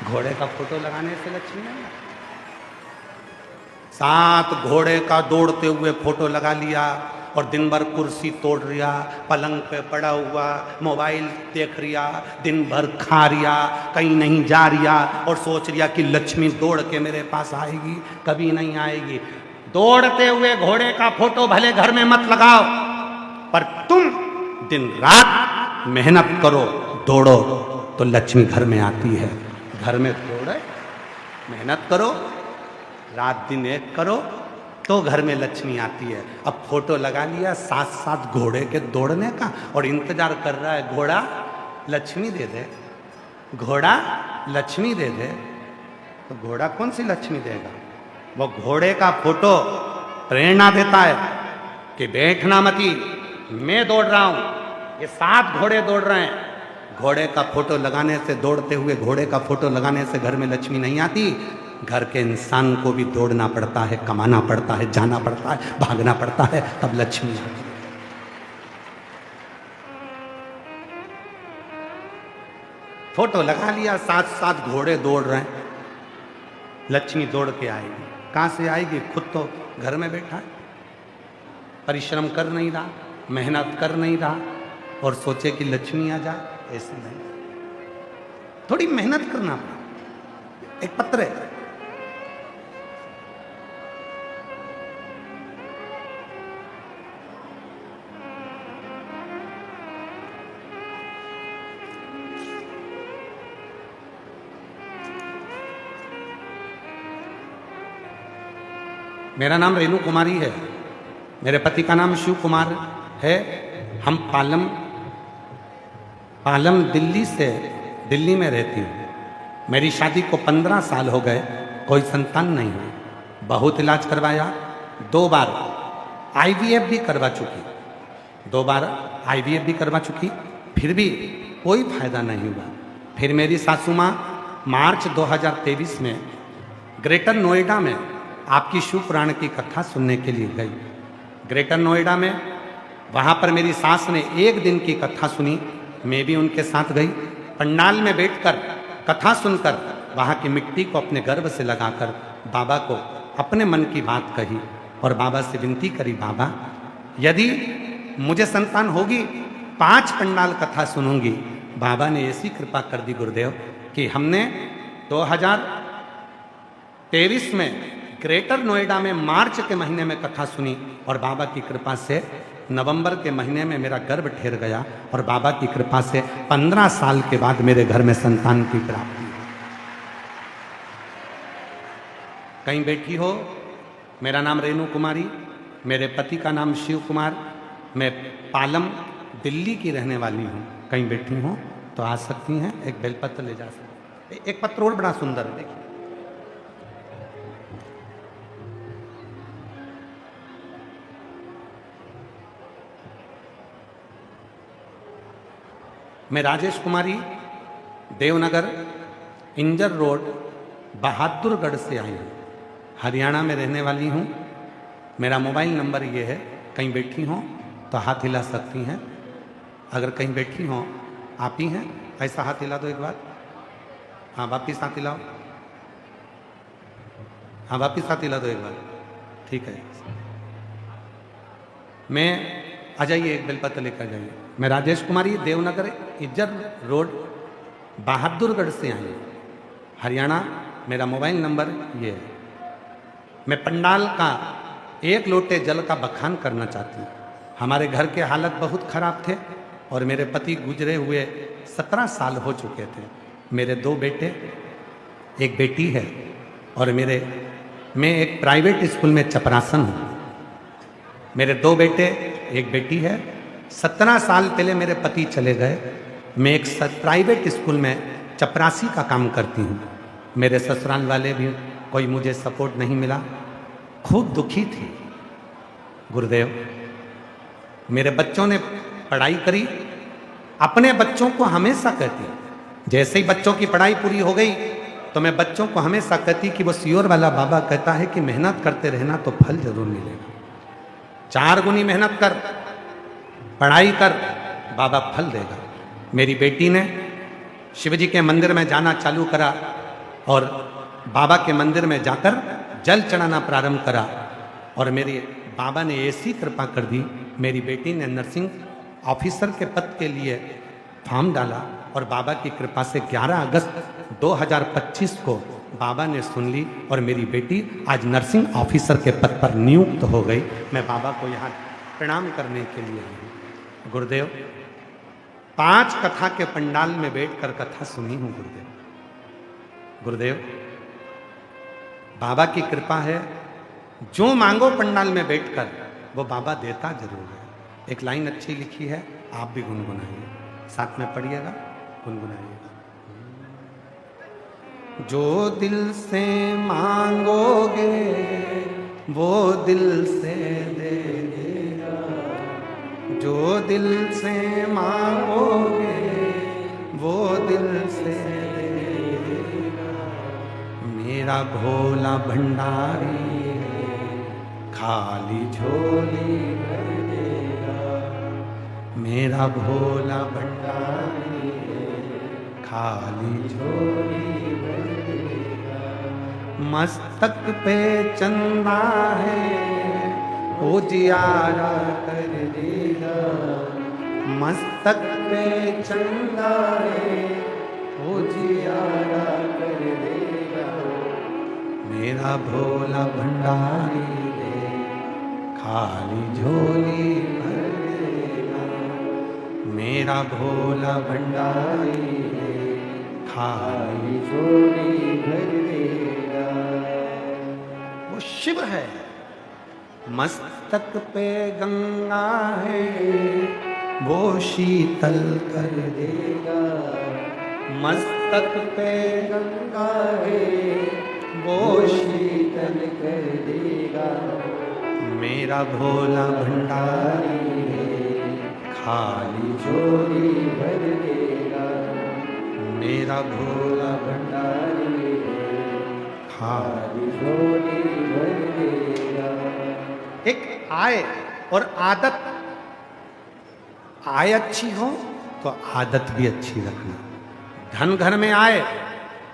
घोड़े का फोटो लगाने से लक्ष्मी नहीं आती। 7 घोड़े का दौड़ते हुए फोटो लगा लिया और दिन भर कुर्सी तोड़ रिया, पलंग पे पड़ा हुआ मोबाइल देख रिया, दिन भर खा रिया, कहीं नहीं जा रिया और सोच रिया कि लक्ष्मी दौड़ के मेरे पास आएगी, कभी नहीं आएगी। दौड़ते हुए घोड़े का फोटो भले घर में मत लगाओ, पर तुम दिन रात मेहनत करो, दौड़ो तो लक्ष्मी घर में आती है। घर में दौड़े, मेहनत करो, रात दिन एक करो तो घर में लक्ष्मी आती है। अब फोटो लगा लिया 7 घोड़े के दौड़ने का और इंतजार कर रहा है घोड़ा लक्ष्मी दे दे, घोड़ा लक्ष्मी दे दे तो घोड़ा कौन सी लक्ष्मी देगा? वो घोड़े का फोटो प्रेरणा देता है कि बैठना मती, मैं दौड़ रहा हूं, ये 7 घोड़े दौड़ रहे हैं। घोड़े का फोटो लगाने से, दौड़ते हुए घोड़े का फोटो लगाने से घर में लक्ष्मी नहीं आती। घर के इंसान को भी दौड़ना पड़ता है, कमाना पड़ता है, जाना पड़ता है, भागना पड़ता है, तब लक्ष्मी आती है। फोटो लगा लिया, 7 घोड़े दौड़ रहे हैं, लक्ष्मी दौड़ के आएगी। कहां से आएगी? खुद तो घर में बैठा है, परिश्रम कर नहीं रहा, मेहनत कर नहीं रहा और सोचे कि लक्ष्मी आ जाए, ऐसे नहीं। थोड़ी मेहनत करना पड़ेगा। एक पत्र है, मेरा नाम रेणु कुमारी है, मेरे पति का नाम शिव कुमार है। हम पालम दिल्ली में रहती हूँ। मेरी शादी को 15 साल हो गए, कोई संतान नहीं हुई। बहुत इलाज करवाया, 2 बार IVF भी करवा चुकी, 2 बार IVF भी करवा चुकी, फिर भी कोई फायदा नहीं हुआ। फिर मेरी सासू माँ मार्च 2023 में ग्रेटर नोएडा में आपकी शिव पुराण की कथा सुनने के लिए गई। ग्रेटर नोएडा में वहाँ पर मेरी सास ने 1 दिन की कथा सुनी, मैं भी उनके साथ गई। पंडाल में बैठकर कथा सुनकर वहाँ की मिट्टी को अपने गर्भ से लगाकर बाबा को अपने मन की बात कही और बाबा से विनती करी, बाबा यदि मुझे संतान होगी 5 पंडाल कथा सुनूंगी। बाबा ने ऐसी कृपा कर दी गुरुदेव कि हमने 2023 में ग्रेटर नोएडा में मार्च के महीने में कथा सुनी और बाबा की कृपा से नवंबर के महीने में मेरा गर्भ ठहर गया और बाबा की कृपा से 15 साल के बाद मेरे घर में संतान की प्राप्ति। कहीं बैठी हो, मेरा नाम रेणु कुमारी, मेरे पति का नाम शिव कुमार, मैं पालम दिल्ली की रहने वाली हूँ। कहीं बैठी हो तो आ सकती हैं, एक बेलपत्र ले जा सकती। एक पत्र और बड़ा सुंदर है, देखिए। मैं राजेश कुमारी, देवनगर इंजर रोड, बहादुरगढ़ से आई हूँ। हरियाणा में रहने वाली हूँ। मेरा मोबाइल नंबर ये है, कहीं बैठी हो तो हाथ हिला सकती हैं। अगर कहीं बैठी हो, आप ही हैं, ऐसा हाथ हिला दो एक बार। हाँ, वापिस हाथ हिलाओ। हाँ, वापिस हाथ हिला दो एक बार। ठीक है, मैं आ जाइए, एक बेलपत्र लेकर जाइए। मैं राजेश कुमारी, देवनगर इज्जर रोड, बहादुरगढ़ से आई हूँ, हरियाणा। मेरा मोबाइल नंबर ये है। मैं पंडाल का 1 लोटे जल का बखान करना चाहती हूँ। हमारे घर के हालत बहुत खराब थे और मेरे पति गुजरे हुए 17 साल हो चुके थे। मेरे 2 बेटे, एक बेटी है और मैं एक प्राइवेट स्कूल में चपरासन हूँ। मेरे 2 बेटे, एक बेटी है। 17 साल पहले मेरे पति चले गए। मैं एक प्राइवेट स्कूल में चपरासी का काम करती हूँ। मेरे ससुराल वाले भी कोई मुझे सपोर्ट नहीं मिला, खूब दुखी थी। गुरुदेव, मेरे बच्चों ने पढ़ाई करी। अपने बच्चों को हमेशा कहती, जैसे ही बच्चों की पढ़ाई पूरी हो गई तो मैं बच्चों को हमेशा कहती कि वो सियोर वाला बाबा कहता है कि मेहनत करते रहना तो फल जरूर मिलेगा। 4 गुनी मेहनत कर, पढ़ाई कर, बाबा फल देगा। मेरी बेटी ने शिवजी के मंदिर में जाना चालू करा और बाबा के मंदिर में जाकर जल चढ़ाना प्रारंभ करा और मेरे बाबा ने ऐसी कृपा कर दी। मेरी बेटी ने नर्सिंग ऑफिसर के पद के लिए फॉर्म डाला और बाबा की कृपा से 11 अगस्त 2025 को बाबा ने सुन ली और मेरी बेटी आज नर्सिंग ऑफिसर के पद पर नियुक्त हो गई। मैं बाबा को यहाँ प्रणाम करने के लिए आई हूँ। गुरुदेव, 5 कथा के पंडाल में बैठकर कथा सुनी हूँ। गुरुदेव, बाबा की कृपा है, जो मांगो पंडाल में बैठकर वो बाबा देता जरूर है। एक लाइन अच्छी लिखी है, आप भी गुनगुनाइए, साथ में पढ़िएगा, गुनगुनाइएगा। जो दिल से मांगोगे वो दिल से दे देगा, जो दिल से मांगोगे वो दिल से दे देगा। मेरा भोला भंडारी खाली झोली भर देगा, मेरा भोला भंडारी खाली झोली भर देगा। मस्तक पे चंदा है उजियारा कर देगा, मस्तक पे चंदा है उजियारा कर देगा। मेरा भोला भंडारी खाली झोली भर देगा, मेरा भोला भंडारी खाली झोली भर देगा। वो शिव है, मस्तक पे गंगा है वो शीतल कर देगा, मस्तक पे गंगा है वो शीतल कर देगा। मेरा भोला भंडारी खाली झोली भर देगा, मेरा भोला भंडारी खाली झोली भर देगा। एक आय और आदत, आय अच्छी हो तो आदत भी अच्छी रखना। धन घर में आए,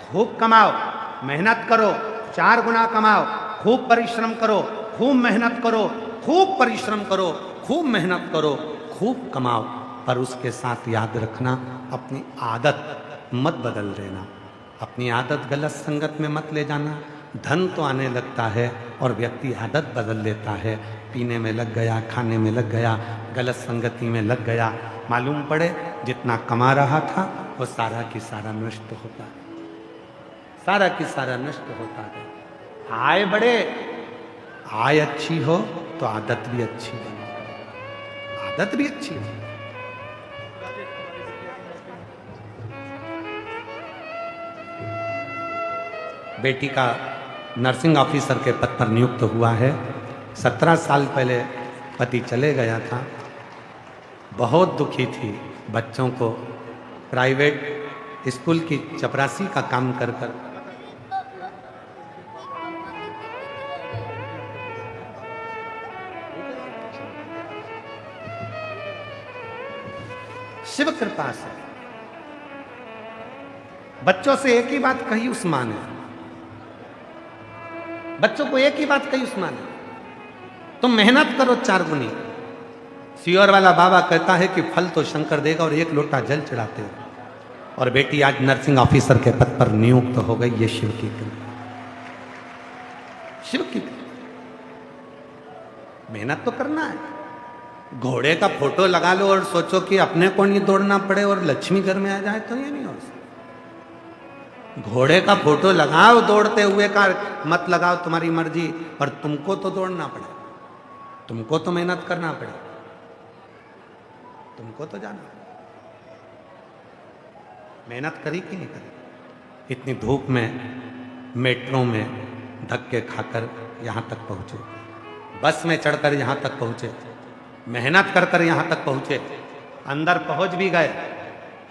खूब कमाओ, मेहनत करो, 4 गुना कमाओ, खूब परिश्रम करो, खूब मेहनत करो, खूब परिश्रम करो, खूब मेहनत करो, खूब कमाओ, पर उसके साथ याद रखना अपनी आदत मत बदल देना, अपनी आदत गलत संगत में मत ले जाना। धन तो आने लगता है और व्यक्ति आदत बदल लेता है, पीने में लग गया, खाने में लग गया, गलत संगति में लग गया, मालूम पड़े जितना कमा रहा था वो सारा की सारा नष्ट होता है, सारा की सारा नष्ट होता है। आय बढ़े, आय अच्छी हो तो आदत भी अच्छी बने, आदत भी अच्छी हो। बेटी का नर्सिंग ऑफिसर के पद पर नियुक्त हुआ है। 17 साल पहले पति चले गया था, बहुत दुखी थी। बच्चों को प्राइवेट स्कूल की चपरासी का काम कर कर शिव कृपा से बच्चों से एक ही बात कही उस मां ने, बच्चों को एक ही बात कही उस मां ने, तुम मेहनत करो 4 गुनी। सियोर वाला बाबा कहता है कि फल तो शंकर देगा और 1 लोटा जल चढ़ाते हो। और बेटी आज नर्सिंग ऑफिसर के पद पर नियुक्त हो गई, ये शिव की कृपा, शिव की कृपा। मेहनत तो करना है। घोड़े का फोटो लगा लो और सोचो कि अपने को नहीं दौड़ना पड़े और लक्ष्मी घर में आ जाए, तो ये नहीं हो सकता। घोड़े का फोटो लगाओ दौड़ते हुए का मत लगाओ, तुम्हारी मर्जी, पर तुमको तो दौड़ना पड़े, तुमको तो मेहनत करना पड़े, तुमको तो जाना। मेहनत करी कि नहीं करी? इतनी धूप में मेट्रो में धक्के खाकर यहां तक पहुंचे, बस में चढ़कर यहां तक पहुंचे, मेहनत कर कर यहां तक पहुंचे, अंदर पहुंच भी गए।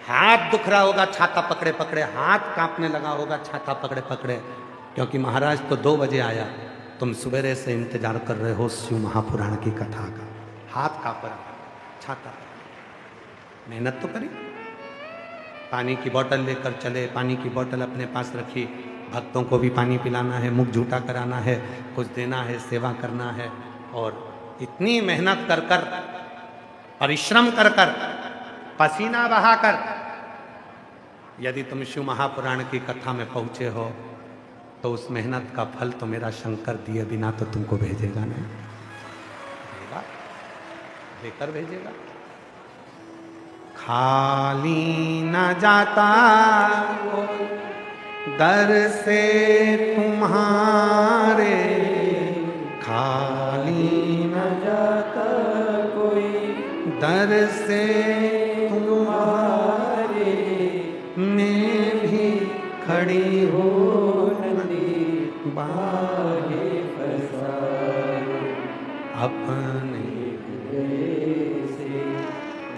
हाथ दुख रहा होगा छाता पकड़े पकड़े, हाथ कांपने लगा होगा छाता पकड़े पकड़े, क्योंकि महाराज तो 2 बजे आया, तुम सवेरे से इंतजार कर रहे हो शिव महापुराण की कथा का। हाथ कांप रहा, छाता, मेहनत तो करी। पानी की बोतल लेकर चले, पानी की बोतल अपने पास रखी, भक्तों को भी पानी पिलाना है, मुख झूठा कराना है, कुछ देना है, सेवा करना है। और इतनी मेहनत कर कर, परिश्रम कर कर, पसीना बहाकर यदि तुम शिव महापुराण की कथा में पहुंचे हो तो उस मेहनत का फल तो मेरा शंकर दिए बिना तो तुमको भेजेगा नहीं, भेजेगा, देकर भेजेगा। खाली न जाता कोई दर से तुम्हारे, खाली न जाता कोई दर से तुम्हारे, मैं भी खड़ी हो अपने से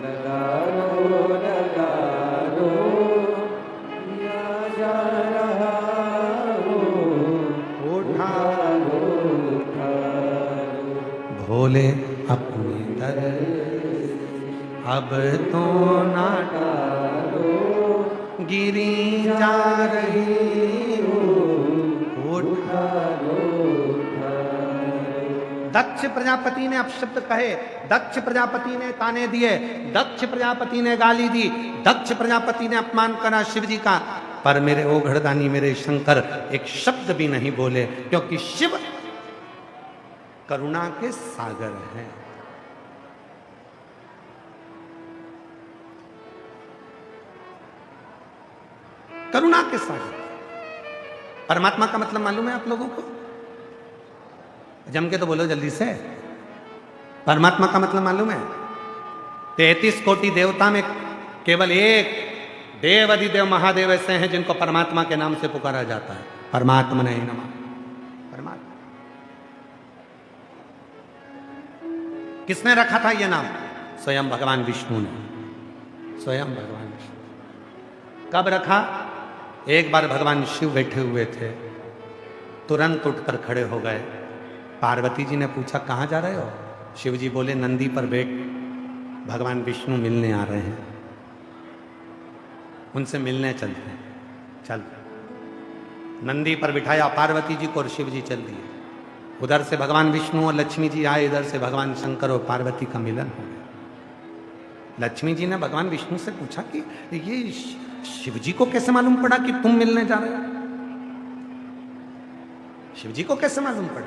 लगा लो या जा रहा हो, उठा उठा भोले अपने दर अब तो ना टालो, गिरी जा रही हो, उठा दक्ष प्रजापति ने अपशब्द कहे, दक्ष प्रजापति ने ताने दिए, दक्ष प्रजापति ने गाली दी, दक्ष प्रजापति ने अपमान करा शिव जी का, पर मेरे ओघड़दानी मेरे शंकर एक शब्द भी नहीं बोले, क्योंकि शिव करुणा के सागर हैं। करुणा के सागर। परमात्मा का मतलब मालूम है आप लोगों को? जम के तो बोलो जल्दी से। परमात्मा का मतलब मालूम है? 33 कोटि देवता में केवल एक देव अधिदेव महादेव ऐसे हैं जिनको परमात्मा के नाम से पुकारा जाता है। परमात्मा नहीं नमः। परमात्मा किसने रखा था यह नाम? स्वयं भगवान विष्णु ने। स्वयं भगवान विष्णु। कब रखा? एक बार भगवान शिव बैठे हुए थे, तुरंत उठकर खड़े हो गए। पार्वती जी ने पूछा कहाँ जा रहे हो? शिव जी बोले नंदी पर बैठ, भगवान विष्णु मिलने आ रहे हैं, उनसे मिलने चलते हैं। चल नंदी पर बिठाया पार्वती जी को और शिव जी चल दिए। उधर से भगवान विष्णु और लक्ष्मी जी आए, इधर से भगवान शंकर और पार्वती का मिलन हो गया। लक्ष्मी जी ने भगवान विष्णु से पूछा कि ये शिव जी को कैसे मालूम पड़ा कि तुम मिलने जा रहे हो? शिव जी को कैसे मालूम पड़ा?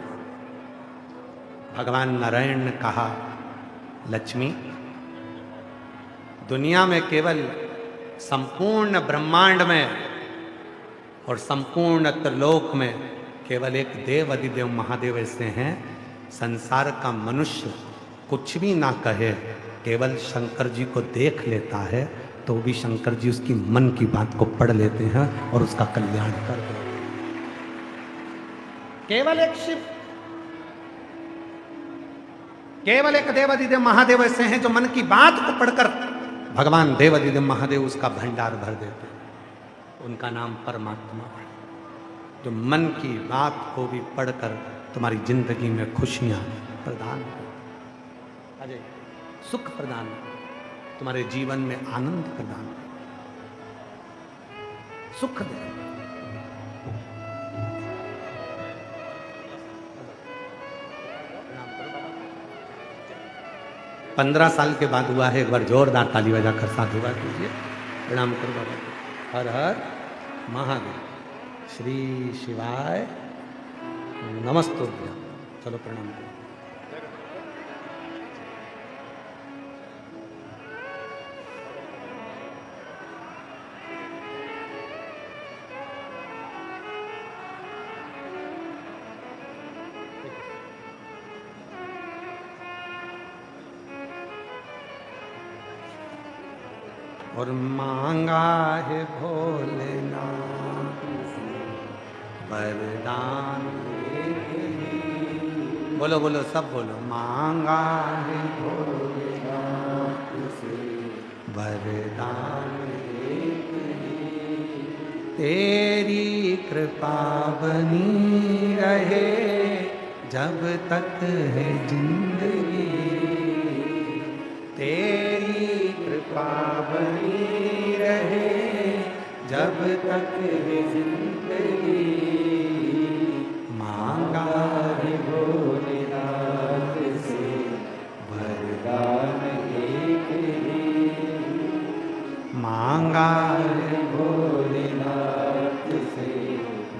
भगवान नारायण ने कहा, लक्ष्मी, दुनिया में केवल संपूर्ण ब्रह्मांड में और संपूर्ण त्रिलोक में केवल एक देव अधिदेव महादेव ऐसे हैं, संसार का मनुष्य कुछ भी ना कहे, केवल शंकर जी को देख लेता है तो भी शंकर जी उसकी मन की बात को पढ़ लेते हैं और उसका कल्याण कर देते हैं। केवल एक शिव, केवल एक देवाधिदेव महादेव ऐसे हैं जो मन की बात को पढ़कर भगवान देवाधिदेव महादेव उसका भंडार भर देते हैं। उनका नाम परमात्मा है, जो मन की बात को भी पढ़कर तुम्हारी जिंदगी में खुशियां प्रदान कर, अजय सुख प्रदान कर, तुम्हारे जीवन में आनंद प्रदान कर, सुख दे। 15 साल के बाद हुआ है। एक बार जोरदार ताली बजाकर साधुवाद कीजिए। प्रणाम करो बाबा को। हर हर महादेव। श्री शिवाय नमस्तुभ्यं। चलो प्रणाम करो। और मांगा है भोलेनाथ वरदान, बोलो बोलो सब बोलो। मांगा है भोलेनाथ वरदान, तेरी कृपा बनी रहे जब तक है जिंदगी, तेरी कृपा बनी रहे जब तक है जिंदगी। मांगा है भोलेनाथ से वरदान एक ही, मांगा है भोलेनाथ से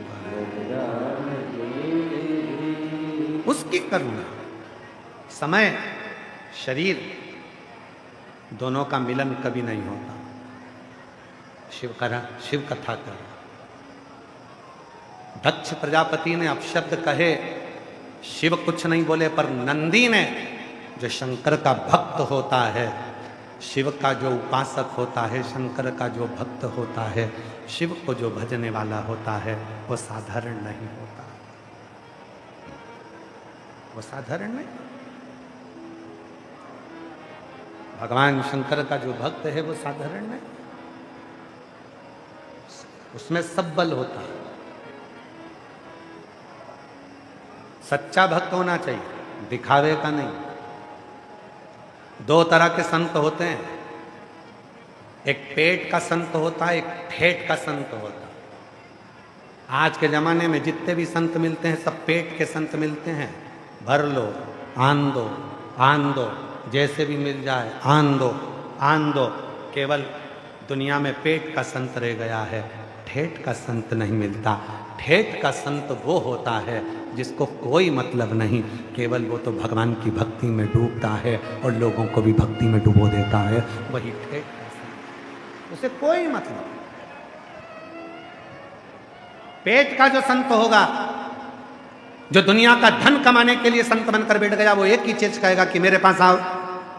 वरदान एक ही। उसकी करुणा, समय शरीर दोनों का मिलन कभी नहीं होता। शिव कथा कर। दक्ष प्रजापति ने अपशब्द कहे, शिव कुछ नहीं बोले, पर नंदी ने, जो शंकर का भक्त होता है, शिव का जो उपासक होता है, शंकर का जो भक्त होता है, शिव को जो भजने वाला होता है, वो साधारण नहीं होता। वो साधारण नहीं। भगवान शंकर का जो भक्त है वो साधारण नहीं, उसमें सब बल होता है। सच्चा भक्त होना चाहिए, दिखावे का नहीं। दो तरह के संत होते हैं, एक पेट का संत होता है, एक ठेठ का संत होता है। आज के जमाने में जितने भी संत मिलते हैं सब पेट के संत मिलते हैं। भर लो, आन दो, आन दो, जैसे भी मिल जाए आन दो, आन दो। केवल दुनिया में पेट का संत रह गया है, ठेठ का संत नहीं मिलता। ठेठ का संत वो होता है जिसको कोई मतलब नहीं, केवल वो तो भगवान की भक्ति में डूबता है और लोगों को भी भक्ति में डुबो देता है, वही ठेठ का संत। उसे कोई मतलब। पेट का जो संत होगा, जो दुनिया का धन कमाने के लिए संत बनकर बैठ गया, वो एक ही चीज कहेगा कि मेरे पास आओ,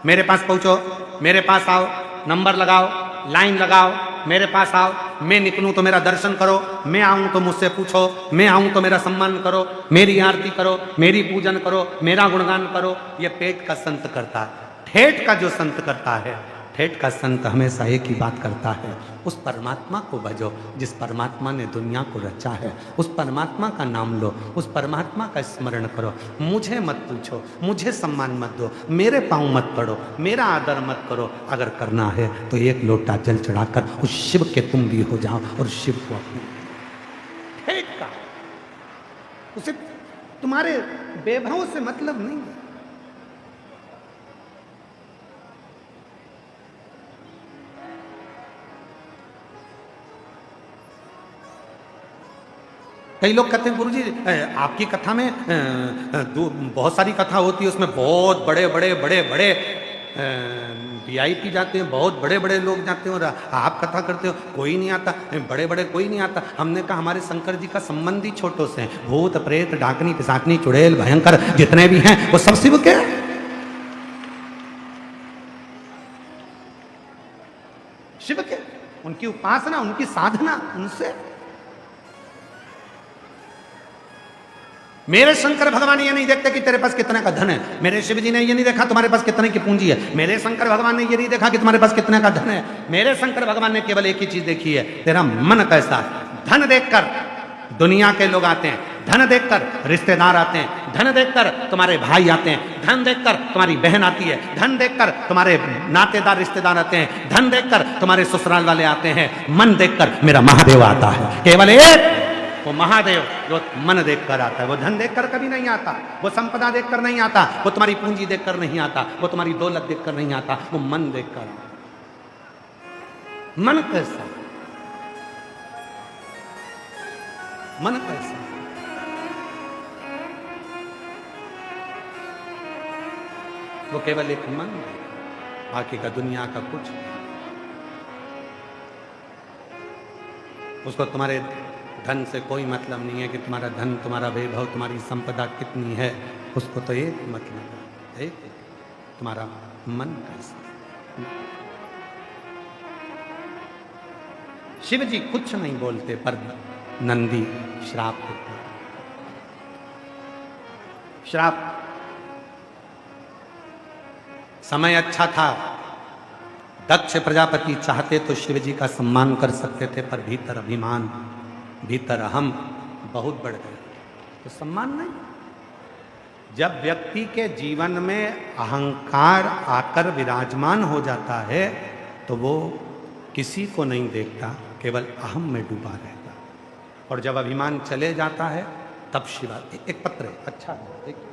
मेरे पास पहुंचो, मेरे पास आओ, नंबर लगाओ, लाइन लगाओ, मेरे पास आओ, मैं निकलूं तो मेरा दर्शन करो, मैं आऊं तो मुझसे पूछो, मैं आऊं तो मेरा सम्मान करो, मेरी आरती करो, मेरी पूजन करो, मेरा गुणगान करो। ये पेट का संत करता है। ठेठ का जो संत करता है, ठेठ का संत हमेशा एक ही बात करता है, उस परमात्मा को भजो जिस परमात्मा ने दुनिया को रचा है। उस परमात्मा का नाम लो, उस परमात्मा का स्मरण करो। मुझे मत पूछो, मुझे सम्मान मत दो, मेरे पाँव मत पड़ो, मेरा आदर मत करो। अगर करना है तो एक लोटा जल चढ़ाकर उस शिव के तुम भी हो जाओ और शिव को अपने। ठेठ का उसे तुम्हारे वैभव से मतलब नहीं है। कई लोग कहते हैं गुरुजी आपकी कथा में बहुत सारी कथा होती है, उसमें बहुत बड़े बड़े बड़े बड़े VIP जाते हैं, बहुत बड़े बड़े लोग जाते हैं और आप कथा करते हो, कोई नहीं आता, बड़े बड़े कोई नहीं आता। हमने कहा हमारे शंकर जी का संबंध ही छोटों से है। भूत प्रेत डाकनी पिशाचनी चुड़ैल भयंकर जितने भी हैं वो सब शिव के। शिव के, उनकी उपासना, उनकी साधना उनसे। मेरे शंकर भगवान ये नहीं देखते कि तेरे पास कितने का धन है, मेरे शिव जी ने ये नहीं देखा तुम्हारे पास कितने की पूंजी है, मेरे शंकर भगवान ने ये नहीं देखा कि तुम्हारे पास कितने का धन है। मेरे शंकर भगवान ने केवल एक ही चीज देखी है, तेरा मन कैसा है। धन देखकर दुनिया के लोग आते हैं, धन देखकर रिश्तेदार आते हैं, धन देखकर तुम्हारे भाई आते हैं, धन देखकर तुम्हारी बहन आती है, धन देखकर तुम्हारे नातेदार रिश्तेदार आते हैं, धन देखकर तुम्हारे ससुराल वाले आते हैं। मन देखकर मेरा महादेव आता है, केवल एक वो महादेव जो मन देखकर आता है। वो धन देखकर कभी नहीं आता, वो संपदा देखकर नहीं आता, वो तुम्हारी पूंजी देखकर नहीं आता, वो तुम्हारी दौलत देखकर नहीं आता, वो मन देखकर। मन कैसा, मन कैसा, वो केवल एक मन है, बाकी का दुनिया का कुछ। उसको तुम्हारे धन से कोई मतलब नहीं है कि तुम्हारा धन, तुम्हारा वैभव, तुम्हारी संपदा कितनी है। उसको तो एक मतलब है, एक तुम्हारा मन कैसा। शिव जी कुछ नहीं बोलते पर नंदी श्राप देते। श्राप। समय अच्छा था, दक्ष प्रजापति चाहते तो शिव जी का सम्मान कर सकते थे, पर भीतर अभिमान, भीतर अहम बहुत बढ़ गए तो सम्मान नहीं। जब व्यक्ति के जीवन में अहंकार आकर विराजमान हो जाता है तो वो किसी को नहीं देखता, केवल अहम में डूबा रहता। और जब अभिमान चले जाता है तब शिवा। एक पत्र है, अच्छा है, देखिए।